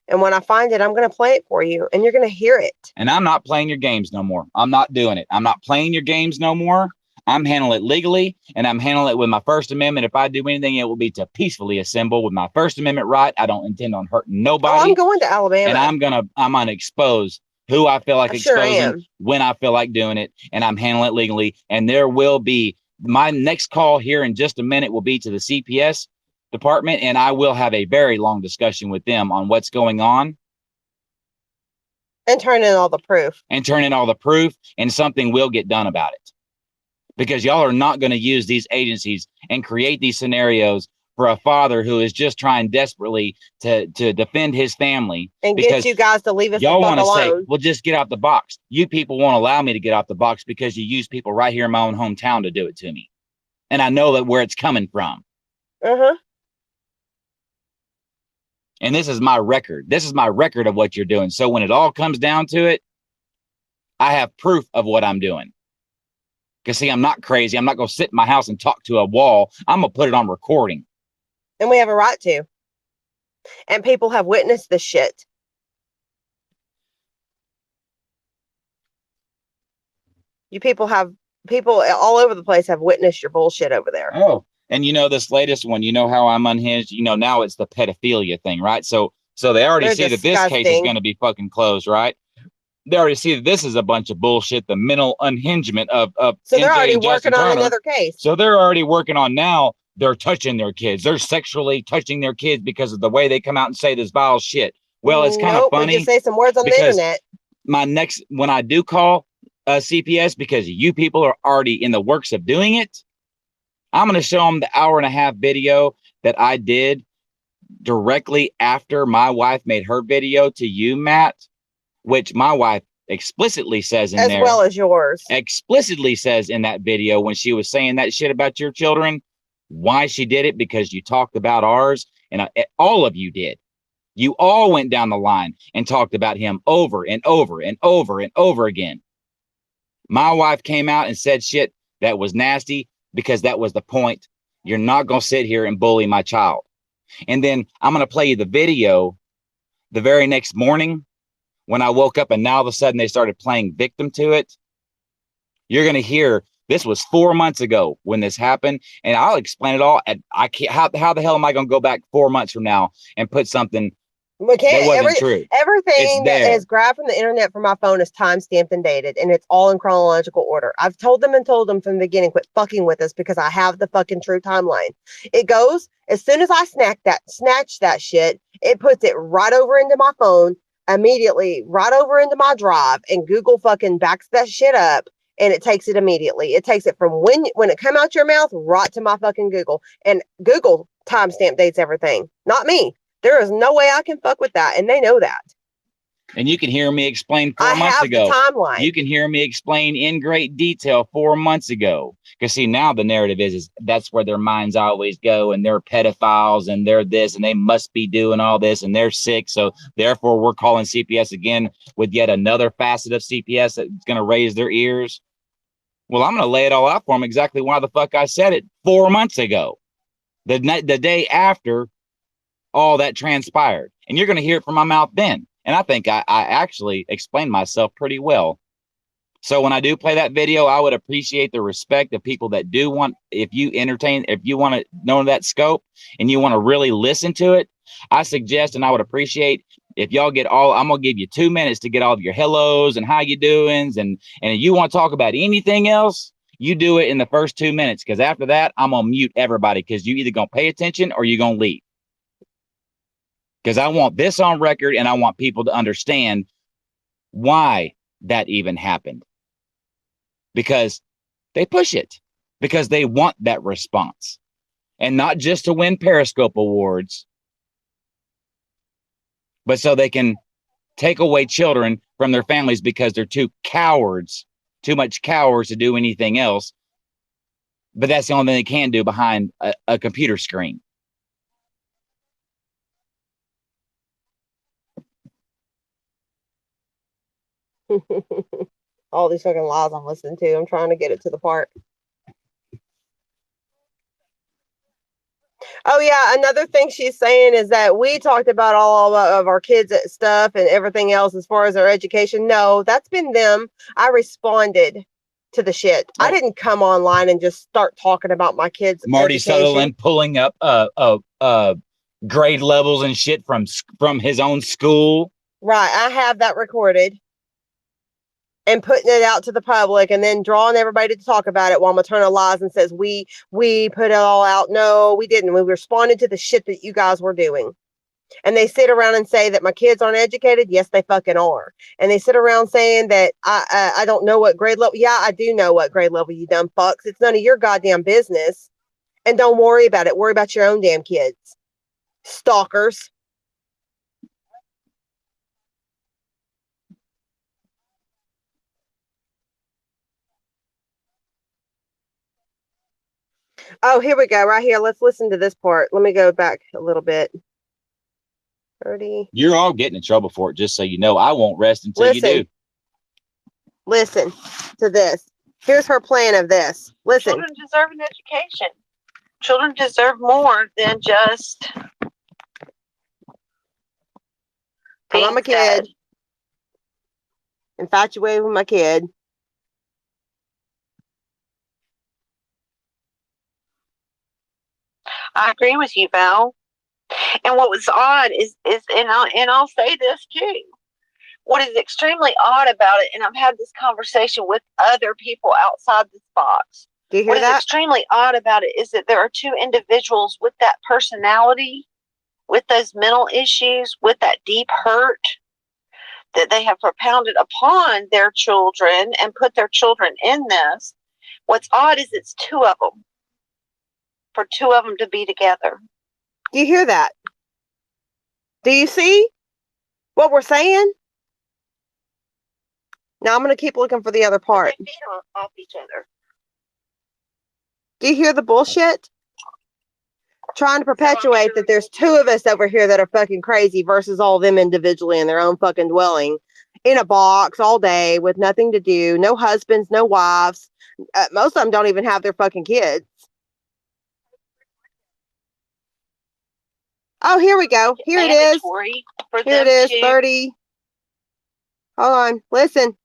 [SPEAKER 1] And when I find it, I'm going to play it for you, and you're going to hear it.
[SPEAKER 3] And I'm not playing your games no more. I'm not doing it. I'm not playing your games no more. I'm handling it legally, and I'm handling it with my First Amendment. If I do anything, it will be to peacefully assemble with my First Amendment right. I don't intend on hurting nobody.
[SPEAKER 1] Oh, I'm going to Alabama.
[SPEAKER 3] And I'm gonna expose who I feel like exposing when I feel like doing it, and I'm handling it legally. And there will be my next call here in just a minute will be to the CPS department, and I will have a very long discussion with them on what's going on.
[SPEAKER 1] And turn in all the proof.
[SPEAKER 3] And something will get done about it. because y'all are not going to use these agencies and create these scenarios for a father who is just trying desperately to defend his family.
[SPEAKER 1] And get you guys to leave us
[SPEAKER 3] y'all want to say,
[SPEAKER 1] alone.
[SPEAKER 3] well, just get out the box. You people won't allow me to get out the box because you use people right here in my own hometown to do it to me. And I know that where it's coming from.
[SPEAKER 1] Uh-huh.
[SPEAKER 3] And this is my record. This is my record of what you're doing. So when it all comes down to it, I have proof of what I'm doing. Because, see, I'm not crazy. I'm not going to sit in my house and talk to a wall. I'm going to put it on recording.
[SPEAKER 1] And we have a right to. And people have witnessed this shit. You people all over the place have witnessed your bullshit over there.
[SPEAKER 3] Oh, and you know, this latest one, you know how I'm unhinged? You know, now it's the pedophilia thing, right? So they already see that this case is going to be fucking closed, right? They already see that this is a bunch of bullshit, the mental unhingement of
[SPEAKER 1] so they're
[SPEAKER 3] NJ
[SPEAKER 1] already
[SPEAKER 3] and Justin
[SPEAKER 1] working on
[SPEAKER 3] Turner.
[SPEAKER 1] another case.
[SPEAKER 3] So they're already working on now. They're touching their kids. They're sexually touching their kids because of the way they come out and say this vile shit. Well, it's kind of funny.
[SPEAKER 1] We just say some words on the internet.
[SPEAKER 3] When I do call CPS, because you people are already in the works of doing it, I'm going to show them the 1.5-hour video that I did directly after my wife made her video to you, Matt, which my wife explicitly says in there.
[SPEAKER 1] As well as yours.
[SPEAKER 3] Explicitly says in that video when she was saying that shit about your children, why she did it, because you talked about ours, and all of you did. You all went down the line and talked about him over and over and over and over again. My wife came out and said shit that was nasty because that was the point. You're not going to sit here and bully my child. And then I'm going to play you the video the very next morning when I woke up and now all of a sudden they started playing victim to it. You're going to hear, this was 4 months ago when this happened, and I'll explain it all. I can't. How the hell am I going to go back 4 months from now and put something that wasn't true?
[SPEAKER 1] Everything that is grabbed from the internet from my phone is time-stamped and dated, and it's all in chronological order. I've told them from the beginning, quit fucking with us, because I have the fucking true timeline. It goes, as soon as I snatch that shit, it puts it right over into my phone, immediately right over into my drive, and Google fucking backs that shit up, and it takes it immediately. It takes it from when it come out your mouth right to my fucking Google, and Google timestamp dates everything, not me. There is no way I can fuck with that, and they know that.
[SPEAKER 3] And you can hear me explain 4 months ago.
[SPEAKER 1] The timeline.
[SPEAKER 3] You can hear me explain in great detail 4 months ago. Because see, now the narrative is that's where their minds always go, and they're pedophiles, and they're this, and they must be doing all this, and they're sick. So therefore, we're calling CPS again with yet another facet of CPS that's going to raise their ears. Well, I'm going to lay it all out for them exactly why the fuck I said it 4 months ago, the day after all that transpired. And you're going to hear it from my mouth then. And I think I actually explained myself pretty well. So when I do play that video, I would appreciate the respect of people that do want, if you want to know that scope and you want to really listen to it, I suggest, and I would appreciate if y'all I'm going to give you 2 minutes to get all of your hellos and how you doings. And if you want to talk about anything else, you do it in the first 2 minutes. Because after that, I'm going to mute everybody, because you either going to pay attention or you're going to leave. Because I want this on record, and I want people to understand why that even happened. Because they push it. Because they want that response. And not just to win Periscope awards, but so they can take away children from their families because they're too much cowards to do anything else. But that's the only thing they can do behind a computer screen.
[SPEAKER 1] All these fucking lies I'm listening to. I'm trying to get it to the part. Oh yeah, another thing she's saying is that we talked about all of our kids' stuff and everything else as far as their education. No, that's been them. I responded to the shit. I didn't come online and just start talking about my kids'
[SPEAKER 3] Marty
[SPEAKER 1] education.
[SPEAKER 3] Sutherland pulling up grade levels and shit from his own school.
[SPEAKER 1] Right, I have that recorded. And putting it out to the public, and then drawing everybody to talk about it while Materna lies and says we put it all out. No, we didn't. We responded to the shit that you guys were doing. And they sit around and say that my kids aren't educated. Yes, they fucking are. And they sit around saying that I don't know what grade level. Yeah, I do know what grade level, you dumb fucks. It's none of your goddamn business. And don't worry about it. Worry about your own damn kids. Stalkers. Oh, here we go. Right here. Let's listen to this part. Let me go back a little bit. 30.
[SPEAKER 3] You're all getting in trouble for it, just so you know. I won't rest until you do.
[SPEAKER 1] Listen to this. Here's her plan of this. Listen.
[SPEAKER 2] Children deserve an education. Children deserve more than just
[SPEAKER 1] I'm a kid. Infatuated with my kid.
[SPEAKER 2] I agree with you, Val. And what was odd is and I'll say this too. What is extremely odd about it, and I've had this conversation with other people outside this box.
[SPEAKER 1] Do you hear
[SPEAKER 2] what
[SPEAKER 1] that?
[SPEAKER 2] Is extremely odd about it is that there are two individuals with that personality, with those mental issues, with that deep hurt that they have propounded upon their children and put their children in this. What's odd is it's two of them. For two of them to be together.
[SPEAKER 1] Do you hear that? Do you see what we're saying? Now I'm going to keep looking for the other part.
[SPEAKER 2] They feed off each other.
[SPEAKER 1] Do you hear the bullshit? Trying to perpetuate that there's two of us over here that are fucking crazy versus all of them individually in their own fucking dwelling in a box all day with nothing to do, no husbands, no wives. Most of them don't even have their fucking kids. Oh, here we go. Here it is. Here it is, 30. Hold on. Listen.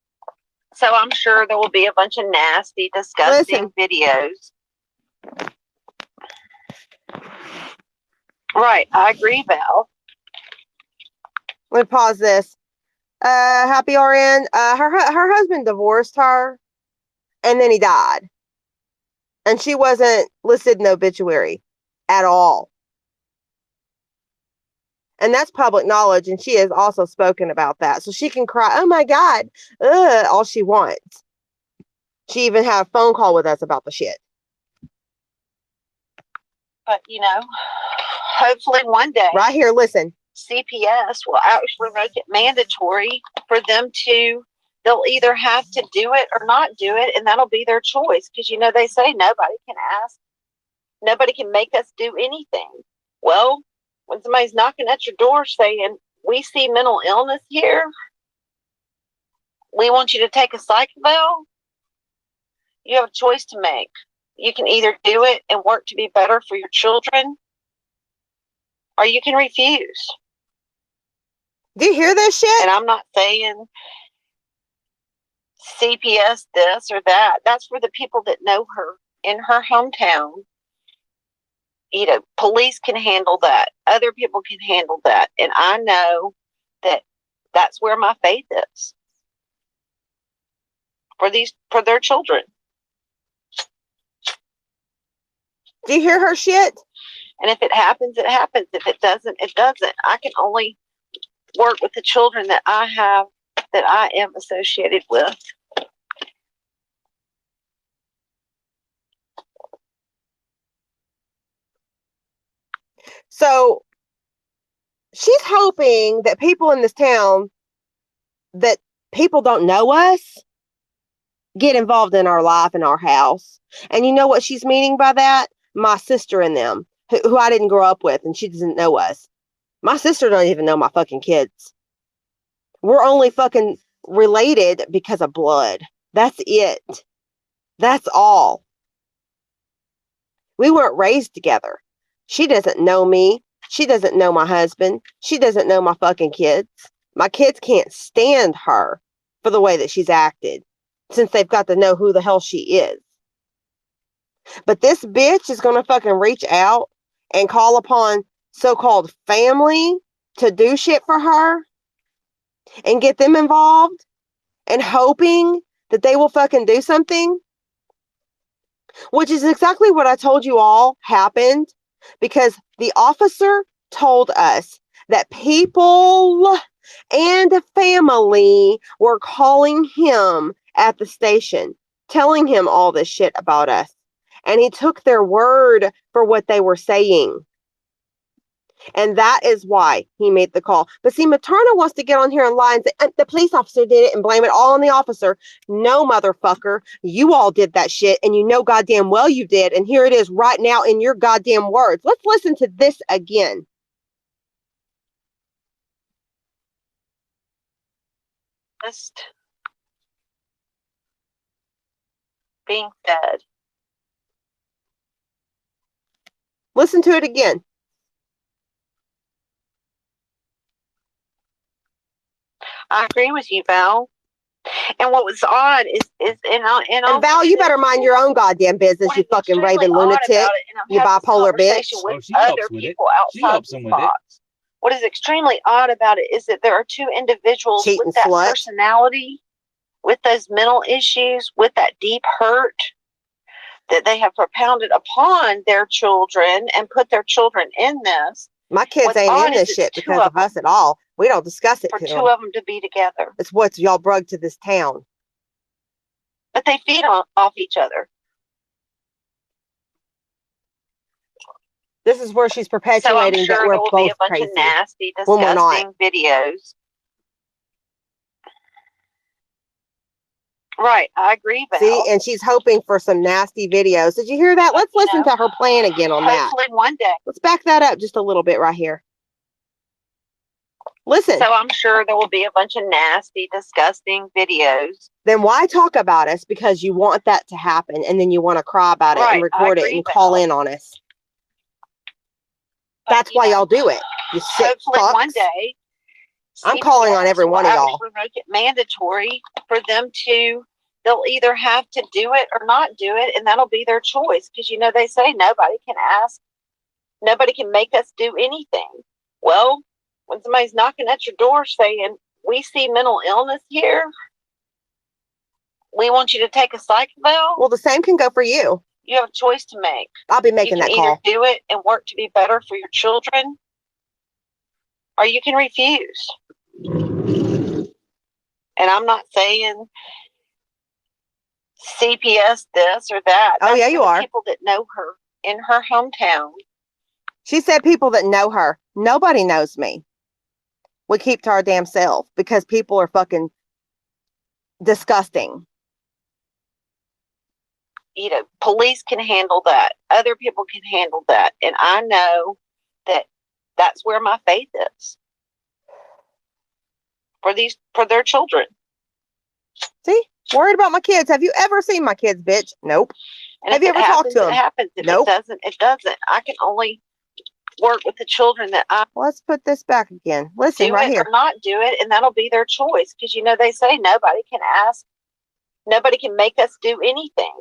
[SPEAKER 2] So I'm sure there will be a bunch of nasty, disgusting videos. Right. I agree, Val.
[SPEAKER 1] Let me pause this. Happy RN. Her husband divorced her, and then he died. And she wasn't listed in the obituary at all. And that's public knowledge, and she has also spoken about that. So she can cry, oh my God, all she wants. She even had a phone call with us about the shit.
[SPEAKER 2] But, you know, hopefully one day.
[SPEAKER 1] Right here, listen.
[SPEAKER 2] CPS will actually make it mandatory for them to, they'll either have to do it or not do it, and that'll be their choice. Because, you know, they say nobody can ask, nobody can make us do anything. Well, when somebody's knocking at your door saying, we see mental illness here, we want you to take a psych eval, you have a choice to make. You can either do it and work to be better for your children, or you can refuse.
[SPEAKER 1] Do you hear this shit?
[SPEAKER 2] And I'm not saying CPS this or that. That's for the people that know her in her hometown. You know, police can handle that. Other people can handle that. And I know that that's where my faith is for their children.
[SPEAKER 1] Do you hear her shit?
[SPEAKER 2] And if it happens, it happens. If it doesn't, it doesn't. I can only work with the children that I have, that I am associated with.
[SPEAKER 1] So she's hoping that people in this town, that people don't know us, get involved in our life and our house. And you know what she's meaning by that? My sister and them, who I didn't grow up with, and she doesn't know us. My sister don't even know my fucking kids. We're only fucking related because of blood. That's it. That's all. We weren't raised together. She doesn't know me. She doesn't know my husband. She doesn't know my fucking kids. My kids can't stand her for the way that she's acted, since they've got to know who the hell she is. But this bitch is going to fucking reach out and call upon so-called family to do shit for her and get them involved and hoping that they will fucking do something, which is exactly what I told you all happened, because the officer told us that people and family were calling him at the station, telling him all this shit about us. And he took their word for what they were saying. And that is why he made the call. But see, Materna wants to get on here and lie and say, the police officer did it and blame it all on the officer. No, motherfucker. You all did that shit and you know goddamn well you did. And here it is right now in your goddamn words. Let's listen to this again.
[SPEAKER 2] Just being said.
[SPEAKER 1] Listen to it again.
[SPEAKER 2] I agree with you, Val. And what was odd is
[SPEAKER 1] and Val, you better mind your own goddamn business, you fucking raving lunatic, you bipolar bitch.
[SPEAKER 2] With other people outside the box. What is extremely odd about it is that there are two individuals
[SPEAKER 1] Cheating
[SPEAKER 2] with that
[SPEAKER 1] slut.
[SPEAKER 2] personality, with those mental issues, with that deep hurt that they have propounded upon their children and put their children in this.
[SPEAKER 1] My kids
[SPEAKER 2] What's
[SPEAKER 1] ain't
[SPEAKER 2] odd
[SPEAKER 1] in
[SPEAKER 2] is
[SPEAKER 1] this
[SPEAKER 2] that
[SPEAKER 1] shit
[SPEAKER 2] the two
[SPEAKER 1] because
[SPEAKER 2] of
[SPEAKER 1] of us at all. We don't discuss it
[SPEAKER 2] For
[SPEAKER 1] to
[SPEAKER 2] two
[SPEAKER 1] them.
[SPEAKER 2] of them to be together.
[SPEAKER 1] It's what y'all brung to this town.
[SPEAKER 2] But they feed off each other.
[SPEAKER 1] This is where she's
[SPEAKER 2] So I'm
[SPEAKER 1] perpetuating
[SPEAKER 2] sure
[SPEAKER 1] that
[SPEAKER 2] there
[SPEAKER 1] we're
[SPEAKER 2] will be
[SPEAKER 1] both
[SPEAKER 2] a bunch
[SPEAKER 1] crazy.
[SPEAKER 2] of nasty,
[SPEAKER 1] when we're not.
[SPEAKER 2] disgusting videos. Right, I agree, Val.
[SPEAKER 1] See, and she's hoping for some nasty videos. Did you hear that? Let's listen to her plan again on that.
[SPEAKER 2] Hopefully one day.
[SPEAKER 1] Let's back that up just a little bit right here. Listen.
[SPEAKER 2] So I'm sure there will be a bunch of nasty, disgusting videos.
[SPEAKER 1] Then why talk about us? Because you want that to happen, and then you want to cry about it and record it and call in on us. That's why y'all do it. You sick
[SPEAKER 2] Hopefully
[SPEAKER 1] fucks.
[SPEAKER 2] one day.
[SPEAKER 1] I'm calling on every one of y'all.
[SPEAKER 2] Make it mandatory for them to. They'll either have to do it or not do it, and that'll be their choice. Because they say nobody can ask, nobody can make us do anything. Well, when somebody's knocking at your door saying, "We see mental illness here. We want you to take a psych eval."
[SPEAKER 1] Well, the same can go for you.
[SPEAKER 2] You have a choice to make.
[SPEAKER 1] I'll be making that call.
[SPEAKER 2] You can either do it and work to be better for your children, or you can refuse. And I'm not saying CPS this or that.
[SPEAKER 1] Oh, yeah, you are.
[SPEAKER 2] People that know her in her hometown.
[SPEAKER 1] She said people that know her. Nobody knows me. We keep to our damn self because people are fucking disgusting.
[SPEAKER 2] Police can handle that. Other people can handle that. And I know that that's where my faith is. For their children.
[SPEAKER 1] See? Worried about my kids. Have you ever seen my kids, bitch? Nope.
[SPEAKER 2] And
[SPEAKER 1] have you ever talked to them?
[SPEAKER 2] It happens. If
[SPEAKER 1] nope.
[SPEAKER 2] It doesn't, it doesn't. I can only work with the children that I
[SPEAKER 1] Let's put this back again. Listen right here.
[SPEAKER 2] Or not do it, and that'll be their choice. Because they say nobody can ask, nobody can make us do anything.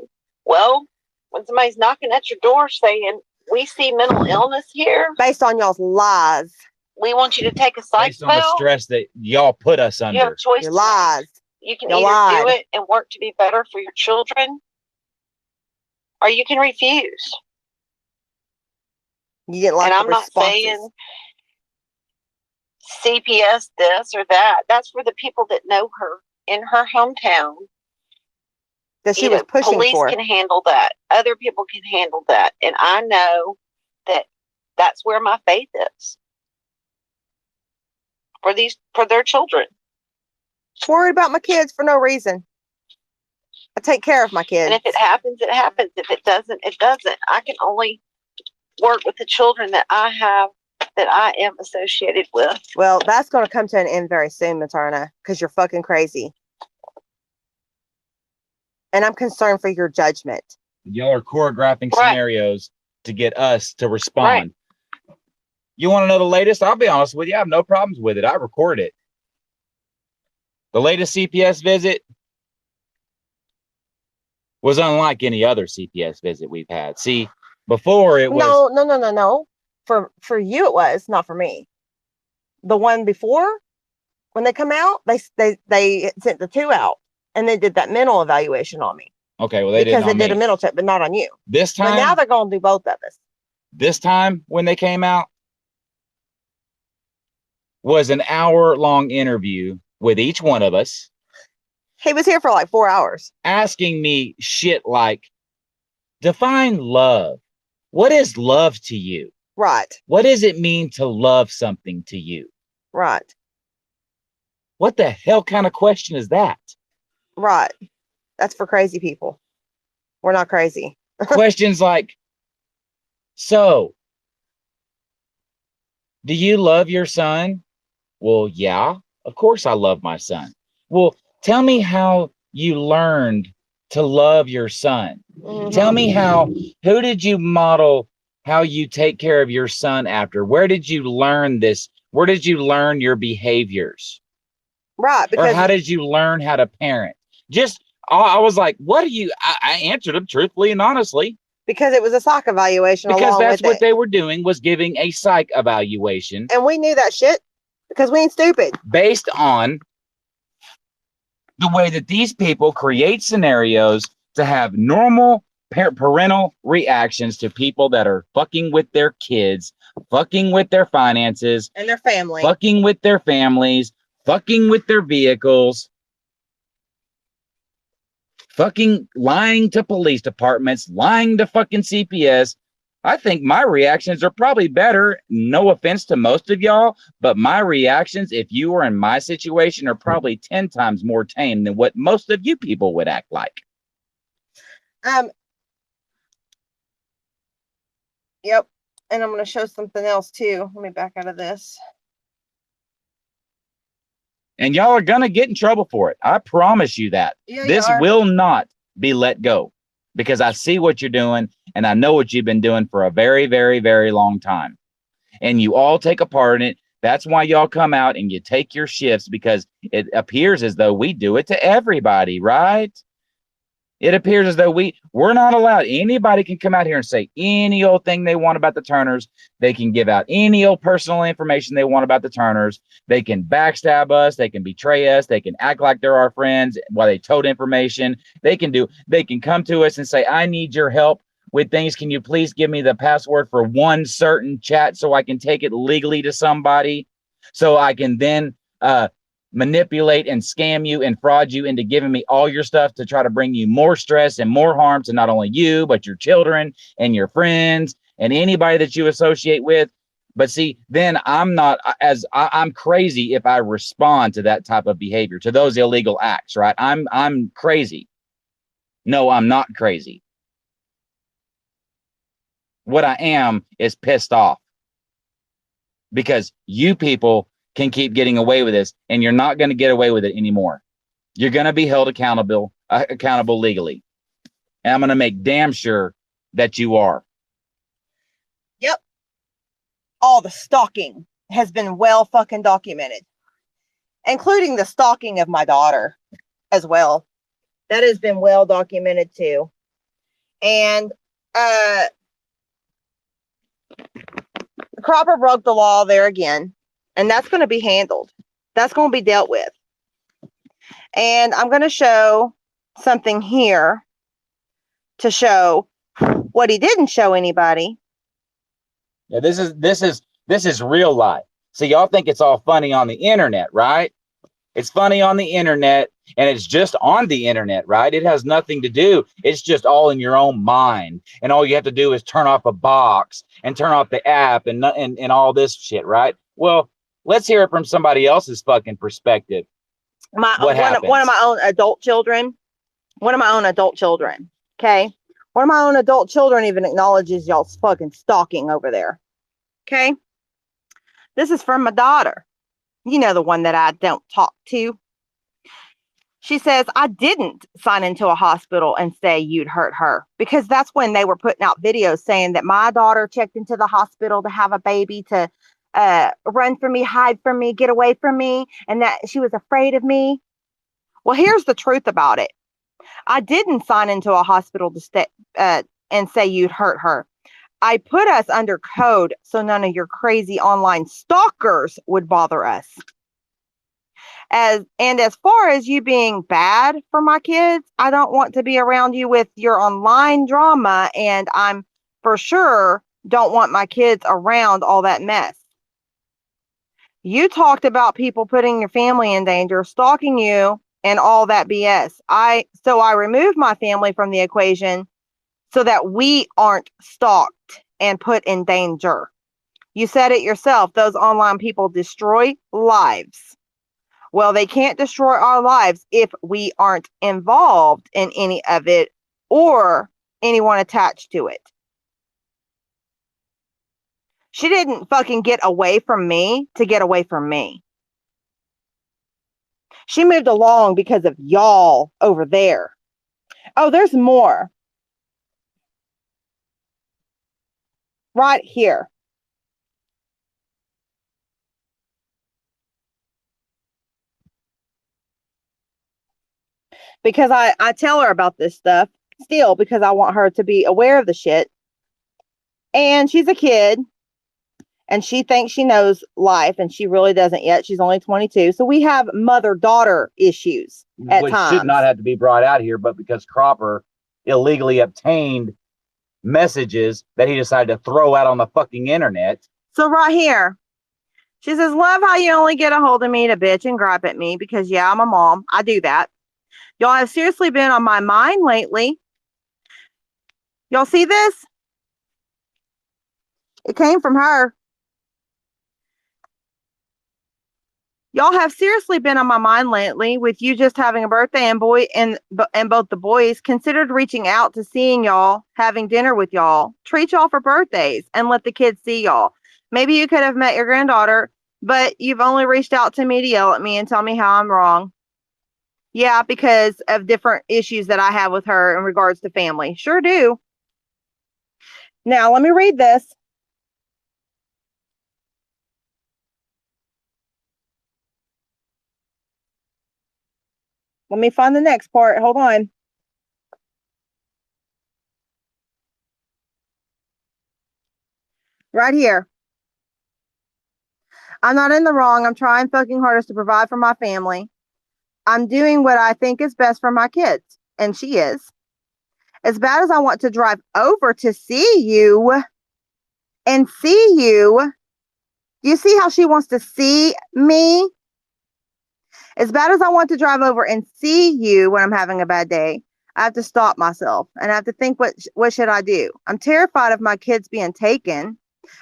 [SPEAKER 2] Well, when somebody's knocking at your door saying, "We see mental illness here,"
[SPEAKER 1] based on y'all's lies.
[SPEAKER 2] We want you to take a psych
[SPEAKER 3] based on the stress that y'all put us under.
[SPEAKER 2] You have a choice.
[SPEAKER 1] Your lies.
[SPEAKER 2] You can either do it and work to be better for your children, or you can refuse.
[SPEAKER 1] You didn't like
[SPEAKER 2] and
[SPEAKER 1] the
[SPEAKER 2] I'm not
[SPEAKER 1] responses.
[SPEAKER 2] saying CPS this or that. That's for the people that know her in her hometown.
[SPEAKER 1] That she was pushing
[SPEAKER 2] police
[SPEAKER 1] for.
[SPEAKER 2] Police can handle that. Other people can handle that. And I know that that's where my faith is. For their children.
[SPEAKER 1] Worried about my kids for no reason. I take care of my kids.
[SPEAKER 2] And if it happens, it happens. If it doesn't, it doesn't. I can only work with the children that I have, that I am associated with.
[SPEAKER 1] Well, that's going to come to an end very soon, Materna, because you're fucking crazy. And I'm concerned for your judgment.
[SPEAKER 3] Y'all are choreographing scenarios to get us to respond. Right. You want to know the latest? I'll be honest with you. I have no problems with it. I record it. The latest CPS visit was unlike any other CPS visit we've had. See, before it was...
[SPEAKER 1] No. For you it was, not for me. The one before, when they come out, they sent the 2 out. And they did that mental evaluation on me.
[SPEAKER 3] Okay, well, they did
[SPEAKER 1] a mental check, but not on you.
[SPEAKER 3] This time...
[SPEAKER 1] But now they're going to do both of us.
[SPEAKER 3] This time, when they came out, was an hour-long interview with each one of us.
[SPEAKER 1] He was here for like 4 hours.
[SPEAKER 3] Asking me shit like, define love. What is love to you?
[SPEAKER 1] Right.
[SPEAKER 3] What does it mean to love something to you?
[SPEAKER 1] Right.
[SPEAKER 3] What the hell kind of question is that?
[SPEAKER 1] Right. That's for crazy people. We're not crazy.
[SPEAKER 3] Questions like, so, do you love your son? Well, yeah, of course I love my son. Well, tell me how you learned to love your son. Tell me who did you model how you take care of your son after? Where did you learn this? Where did you learn your behaviors?
[SPEAKER 1] Right.
[SPEAKER 3] Or
[SPEAKER 1] Because
[SPEAKER 3] how did you learn how to parent? Just, I was like, what do you, I answered them truthfully and honestly.
[SPEAKER 1] Because it was a psych evaluation
[SPEAKER 3] Because
[SPEAKER 1] along
[SPEAKER 3] that's
[SPEAKER 1] with
[SPEAKER 3] what
[SPEAKER 1] it.
[SPEAKER 3] they were doing, was giving a psych evaluation.
[SPEAKER 1] And we knew that shit because we ain't stupid.
[SPEAKER 3] Based on the way that these people create scenarios to have normal parental reactions to people that are fucking with their kids, fucking with their finances,
[SPEAKER 1] And their family.
[SPEAKER 3] fucking with their families, fucking with their vehicles, fucking lying to police departments, lying to fucking CPS. I think my reactions are probably better. No offense to most of y'all, but my reactions, if you were in my situation, are probably 10 times more tame than what most of you people would act like.
[SPEAKER 1] Yep. And I'm going to show something else too. Let me back out of this.
[SPEAKER 3] And y'all are going to get in trouble for it. I promise you that.
[SPEAKER 1] Yeah,
[SPEAKER 3] This will not be let go because I see what you're doing and I know what you've been doing for a very, very, very long time. And you all take a part in it. That's why y'all come out and you take your shifts, because it appears as though we do it to everybody, right? It appears as though we're not allowed. Anybody can come out here and say any old thing they want about the Turners. They can give out any old personal information they want about the Turners. They can backstab us. They can betray us. They can act like they're our friends while they tote information. They can come to us and say, I need your help with things. Can you please give me the password for one certain chat so I can take it legally to somebody so I can then manipulate and scam you and fraud you into giving me all your stuff to try to bring you more stress and more harm to not only you, but your children and your friends and anybody that you associate with. But see, then I'm crazy if I respond to that type of behavior, to those illegal acts, right? I'm crazy. No, I'm not crazy. What I am is pissed off because you people can keep getting away with this, and you're not going to get away with it anymore. You're going to be held accountable legally. And I'm going to make damn sure that you are.
[SPEAKER 1] Yep. All the stalking has been well fucking documented, including the stalking of my daughter as well. That has been well documented too. And Cropper broke the law there again, and that's going to be handled. That's going to be dealt with. And I'm going to show something here to show what he didn't show anybody.
[SPEAKER 3] Yeah, this is real life. So y'all think it's all funny on the internet, right? It's funny on the internet, and it's just on the internet, right? It has nothing to do. It's just all in your own mind. And all you have to do is turn off a box and turn off the app and all this shit, right? Well, let's hear it from somebody else's fucking perspective.
[SPEAKER 1] One of my own adult children. Okay. One of my own adult children even acknowledges y'all's fucking stalking over there. Okay. This is from my daughter. You know, the one that I don't talk to. She says, I didn't sign into a hospital and say you'd hurt her, because that's when they were putting out videos saying that my daughter checked into the hospital to have a baby, to run from me, hide from me, get away from me, and that she was afraid of me. Well, here's the truth about it. I didn't sign into a hospital to and say you'd hurt her. I put us under code so none of your crazy online stalkers would bother us. As far as you being bad for my kids, I don't want to be around you with your online drama, and I'm for sure don't want my kids around all that mess. You talked about people putting your family in danger, stalking you, and all that BS. So I removed my family from the equation so that we aren't stalked and put in danger. You said it yourself. Those online people destroy lives. Well, they can't destroy our lives if we aren't involved in any of it or anyone attached to it. She didn't fucking get away from me to get away from me. She moved along because of y'all over there. Oh, there's more. Right here. Because I tell her about this stuff still because I want her to be aware of the shit. And she's a kid and she thinks she knows life and she really doesn't yet. She's only 22. So we have mother-daughter issues at
[SPEAKER 3] which
[SPEAKER 1] times.
[SPEAKER 3] should not have to be brought out here, but because Cropper illegally obtained messages that he decided to throw out on the fucking internet.
[SPEAKER 1] So right here, she says, love how you only get a hold of me to bitch and gripe at me because, yeah, I'm a mom. I do that. Y'all have seriously been on my mind lately. Y'all see this? It came from her. Y'all have seriously been on my mind lately with you just having a birthday and both the boys considered reaching out to seeing y'all, having dinner with y'all, treat y'all for birthdays and let the kids see y'all. Maybe you could have met your granddaughter, but you've only reached out to me to yell at me and tell me how I'm wrong. Yeah, because of different issues that I have with her in regards to family. Sure do. Now, let me read this. Let me find the next part. Hold on. Right here. I'm not in the wrong. I'm trying fucking hardest to provide for my family. I'm doing what I think is best for my kids. And she is. As bad as I want to drive over to see you and see you, do you see how she wants to see me? As bad as I want to drive over and see you when I'm having a bad day, I have to stop myself and I have to think, what should I do? I'm terrified of my kids being taken.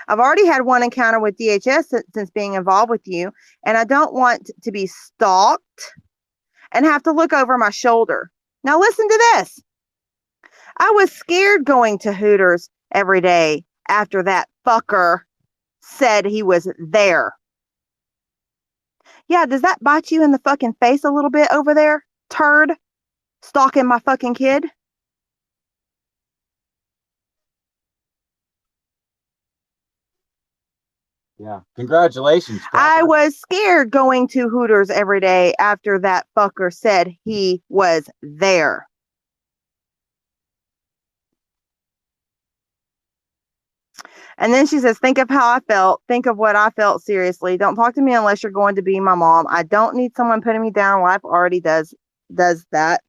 [SPEAKER 1] I've already had one encounter with DHS since being involved with you, and I don't want to be stalked and have to look over my shoulder. Now listen to this. I was scared going to Hooters every day after that fucker said he was there. Yeah, does that bite you in the fucking face a little bit over there, turd? Stalking my fucking kid?
[SPEAKER 3] Yeah. Congratulations.
[SPEAKER 1] I was scared going to Hooters every day after that fucker said he was there. And then she says, think of how I felt. Think of what I felt seriously. Don't talk to me unless you're going to be my mom. I don't need someone putting me down. Life already does that.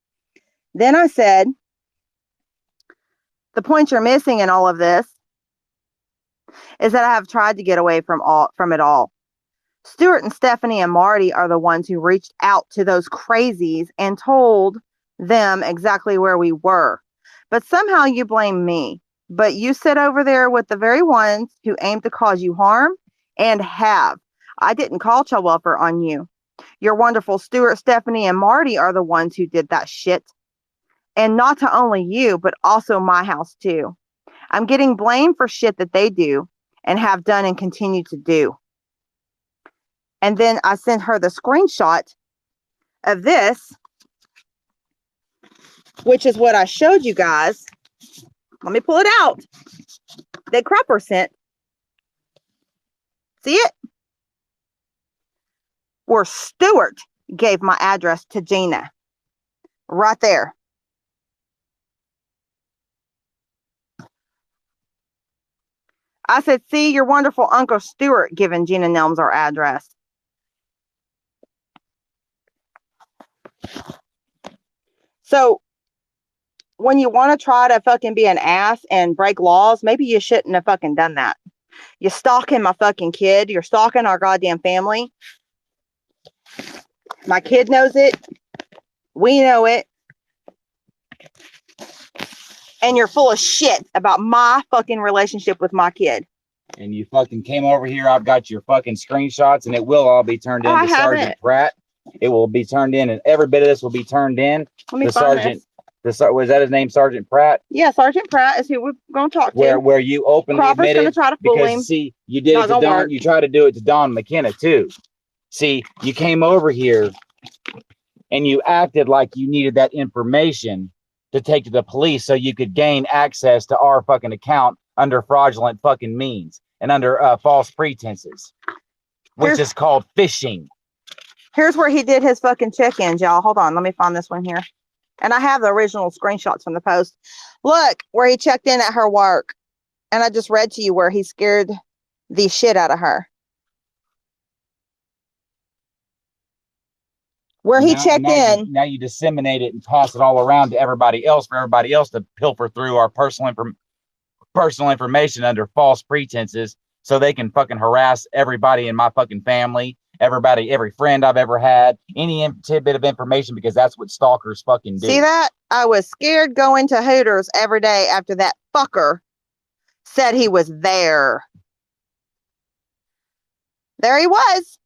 [SPEAKER 1] Then I said, the point you're missing in all of this is that I have tried to get away from it all. Stuart and Stephanie and Marty are the ones who reached out to those crazies and told them exactly where we were. But somehow you blame me. But you sit over there with the very ones who aim to cause you harm and have. I didn't call child welfare on you. Your wonderful Stuart, Stephanie, and Marty are the ones who did that shit. And not to only you, but also my house too. I'm getting blamed for shit that they do and have done and continue to do. And then I sent her the screenshot of this, which is what I showed you guys. Let me pull it out. That Cropper sent. See it? Where Stuart gave my address to Gina. Right there. I said, see, your wonderful Uncle Stuart giving Gina Nelms our address. So when you want to try to fucking be an ass and break laws, maybe you shouldn't have fucking done that. You're stalking my fucking kid. You're stalking our goddamn family. My kid knows it. We know it. And you're full of shit about my fucking relationship with my kid.
[SPEAKER 3] And you fucking came over here. I've got your fucking screenshots, and it will all be turned in to Sergeant Pratt. It will be turned in, and every bit of this will be turned in.
[SPEAKER 1] Let me find this.
[SPEAKER 3] Was that his name, Sergeant Pratt?
[SPEAKER 1] Yeah, Sergeant Pratt is who we're going to talk to.
[SPEAKER 3] Where you openly
[SPEAKER 1] Cropper's
[SPEAKER 3] admitted,
[SPEAKER 1] gonna try to fool him.
[SPEAKER 3] See, you did it to Don. You tried to do it to Don McKenna too. See, you came over here and you acted like you needed that information to take to the police so you could gain access to our fucking account under fraudulent fucking means and under false pretenses, which is called phishing.
[SPEAKER 1] Here's where he did his fucking check-ins, y'all. Hold on, let me find this one here. And I have the original screenshots from the post. Look, where he checked in at her work. And I just read to you where he scared the shit out of her. Where he checked in.
[SPEAKER 3] Now you disseminate it and pass it all around to everybody else for everybody else to pilfer through our personal information under false pretenses so they can fucking harass everybody in my fucking family, every friend I've ever had, any tidbit of information, because that's what stalkers fucking do.
[SPEAKER 1] See that? I was scared going to Hooters every day after that fucker said he was there. There he was.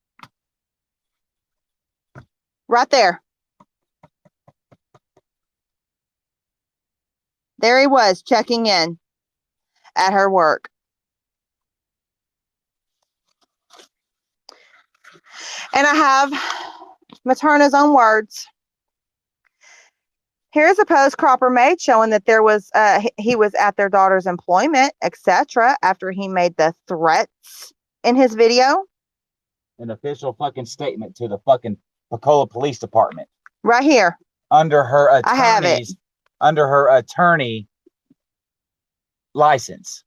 [SPEAKER 1] Right there. There he was checking in at her work. And I have Materna's own words. Here's a post Cropper made showing that there was he was at their daughter's employment, etc. after he made the threats in his video.
[SPEAKER 3] An official fucking statement to the fucking Pensacola Police Department.
[SPEAKER 1] Right here.
[SPEAKER 3] Under her attorney's,
[SPEAKER 1] I have it.
[SPEAKER 3] Under her attorney license.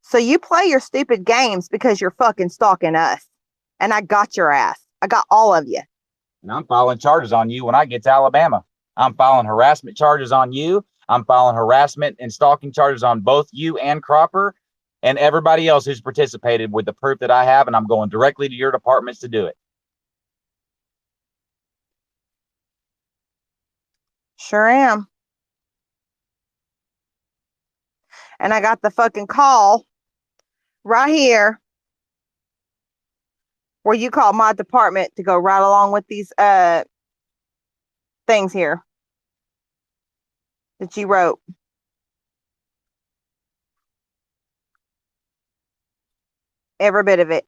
[SPEAKER 1] So you play your stupid games because you're fucking stalking us. And I got your ass. I got all of you.
[SPEAKER 3] And I'm filing charges on you when I get to Alabama. I'm filing harassment charges on you. I'm filing harassment and stalking charges on both you and Cropper and everybody else who's participated with the proof that I have, and I'm going directly to your departments to do it.
[SPEAKER 1] Sure am. And I got the fucking call right here where you called my department to go right along with these things here that you wrote. Every bit of it.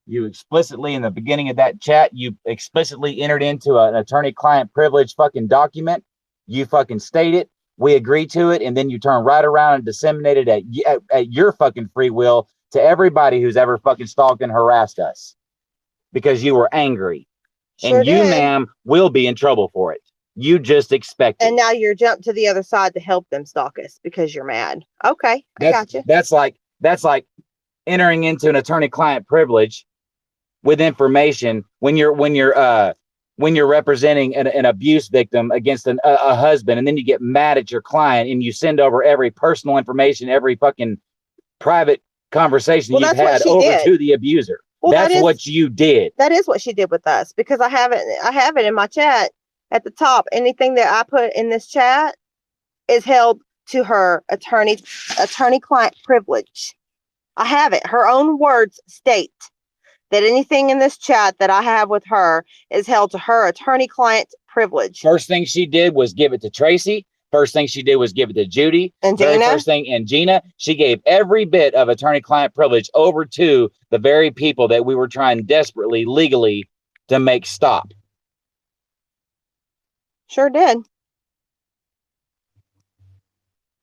[SPEAKER 3] You explicitly, in the beginning of that chat, you explicitly entered into an attorney-client privilege fucking document. You fucking state it. We agree to it. And then you turn right around and disseminate it at your fucking free will to everybody who's ever fucking stalked and harassed us because you were angry.
[SPEAKER 1] Sure
[SPEAKER 3] and you,
[SPEAKER 1] did.
[SPEAKER 3] ma'am, will be in trouble for it. You just expect it.
[SPEAKER 1] And now you're jumped to the other side to help them stalk us because you're mad. Okay, I got you.
[SPEAKER 3] That's like entering into an attorney-client privilege with information when you're representing an abuse victim against a husband, and then you get mad at your client and you send over every personal information, every fucking private conversation you've had over to the abuser. Well, that's what you did.
[SPEAKER 1] That is what she did with us, because I have it in my chat at the top. Anything that I put in this chat is held to her attorney-client privilege. I have it. Her own words state that anything in this chat that I have with her is held to her attorney-client privilege.
[SPEAKER 3] First thing she did was give it to Tracy. First thing she did was give it to Judy.
[SPEAKER 1] And Gina.
[SPEAKER 3] First thing, and Gina. She gave every bit of attorney-client privilege over to the very people that we were trying desperately, legally, to make stop.
[SPEAKER 1] Sure did.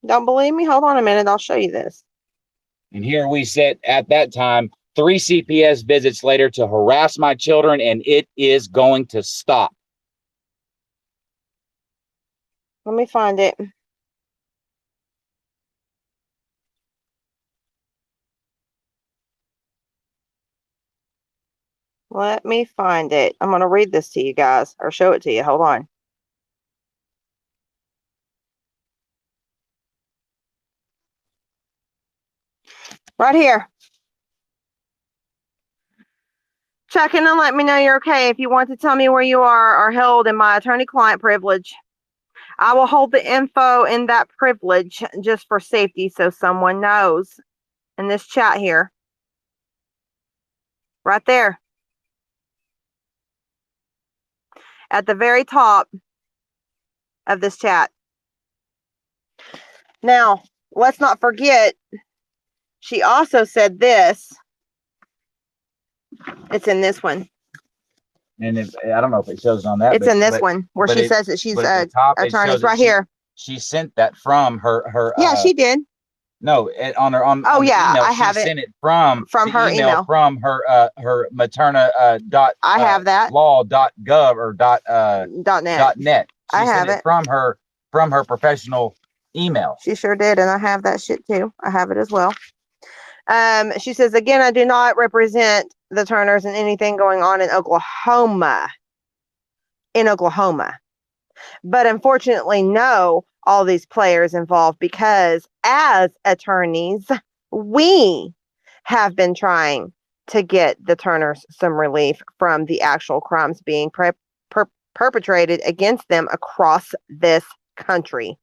[SPEAKER 1] Don't believe me? Hold on a minute. I'll show you this.
[SPEAKER 3] And here we sit at that time, 3 CPS visits later, to harass my children, and it is going to stop.
[SPEAKER 1] Let me find it. Let me find it. I'm going to read this to you guys, or show it to you. Hold on. Right here. Check in and let me know you're okay. If you want to tell me where you are held in my attorney-client privilege. I will hold the info in that privilege just for safety so someone knows. In this chat here. Right there. At the very top of this chat. Now, let's not forget, she also said this. It's in this one.
[SPEAKER 3] And I don't know if it shows on that.
[SPEAKER 1] It's in this one where she says that she's
[SPEAKER 3] at the top,
[SPEAKER 1] attorney. Right here.
[SPEAKER 3] She sent that from her.
[SPEAKER 1] Yeah, she did.
[SPEAKER 3] No, on her on.
[SPEAKER 1] Oh
[SPEAKER 3] on
[SPEAKER 1] yeah,
[SPEAKER 3] email,
[SPEAKER 1] I have
[SPEAKER 3] she
[SPEAKER 1] it
[SPEAKER 3] sent it from
[SPEAKER 1] her email.
[SPEAKER 3] from her Materna dot.
[SPEAKER 1] I have that
[SPEAKER 3] law.gov or dot
[SPEAKER 1] net.
[SPEAKER 3] She
[SPEAKER 1] I have
[SPEAKER 3] sent it from her professional email.
[SPEAKER 1] She sure did, and I have that shit too. I have it as well. She says again, I do not represent the Turners in anything going on in Oklahoma. But unfortunately know all these players involved because as attorneys, we have been trying to get the Turners some relief from the actual crimes being perpetrated against them across this country.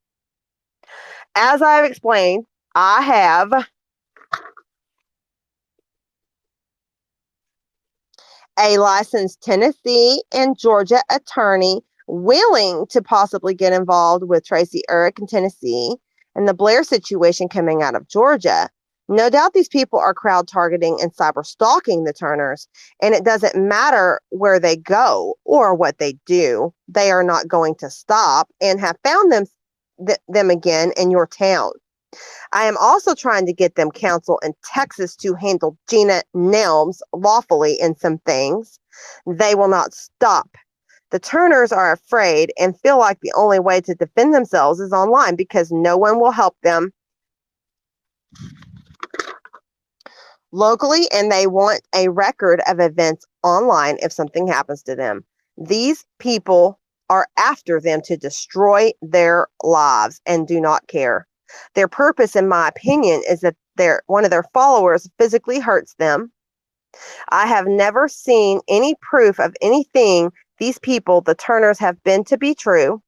[SPEAKER 1] As I've explained, I have a licensed Tennessee and Georgia attorney willing to possibly get involved with Tracy Eric in Tennessee and the Blair situation coming out of Georgia. No doubt these people are crowd targeting and cyber stalking the Turners, and it doesn't matter where they go or what they do. They are not going to stop and have found them again in your town. I am also trying to get them counsel in Texas to handle Gina Nelms lawfully in some things. They will not stop. The Turners are afraid and feel like the only way to defend themselves is online because no one will help them locally, and they want a record of events online if something happens to them. These people are after them to destroy their lives and do not care. Their purpose, in my opinion, is that one of their followers physically hurts them. I have never seen any proof of anything these people, the Turners, have been to be true.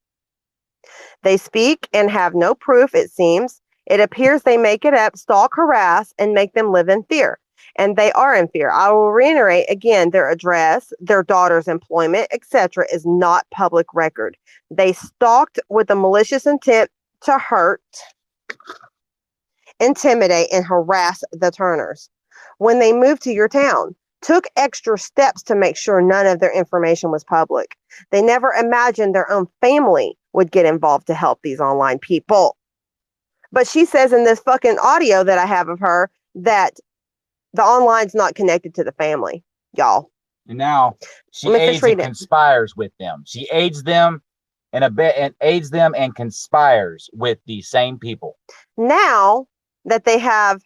[SPEAKER 1] They speak and have no proof, it seems. It appears they make it up, stalk, harass, and make them live in fear. And they are in fear. I will reiterate again, their address, their daughter's employment, etc. is not public record. They stalked with a malicious intent to hurt, intimidate, and harass the Turners. When they moved to your town, took extra steps to make sure none of their information was public. They never imagined their own family would get involved to help these online people. But she says in this fucking audio that I have of her that the online's not connected to the family, y'all.
[SPEAKER 3] And now she aids and conspires with them. She aids them and conspires with the same people. Now
[SPEAKER 1] that they have,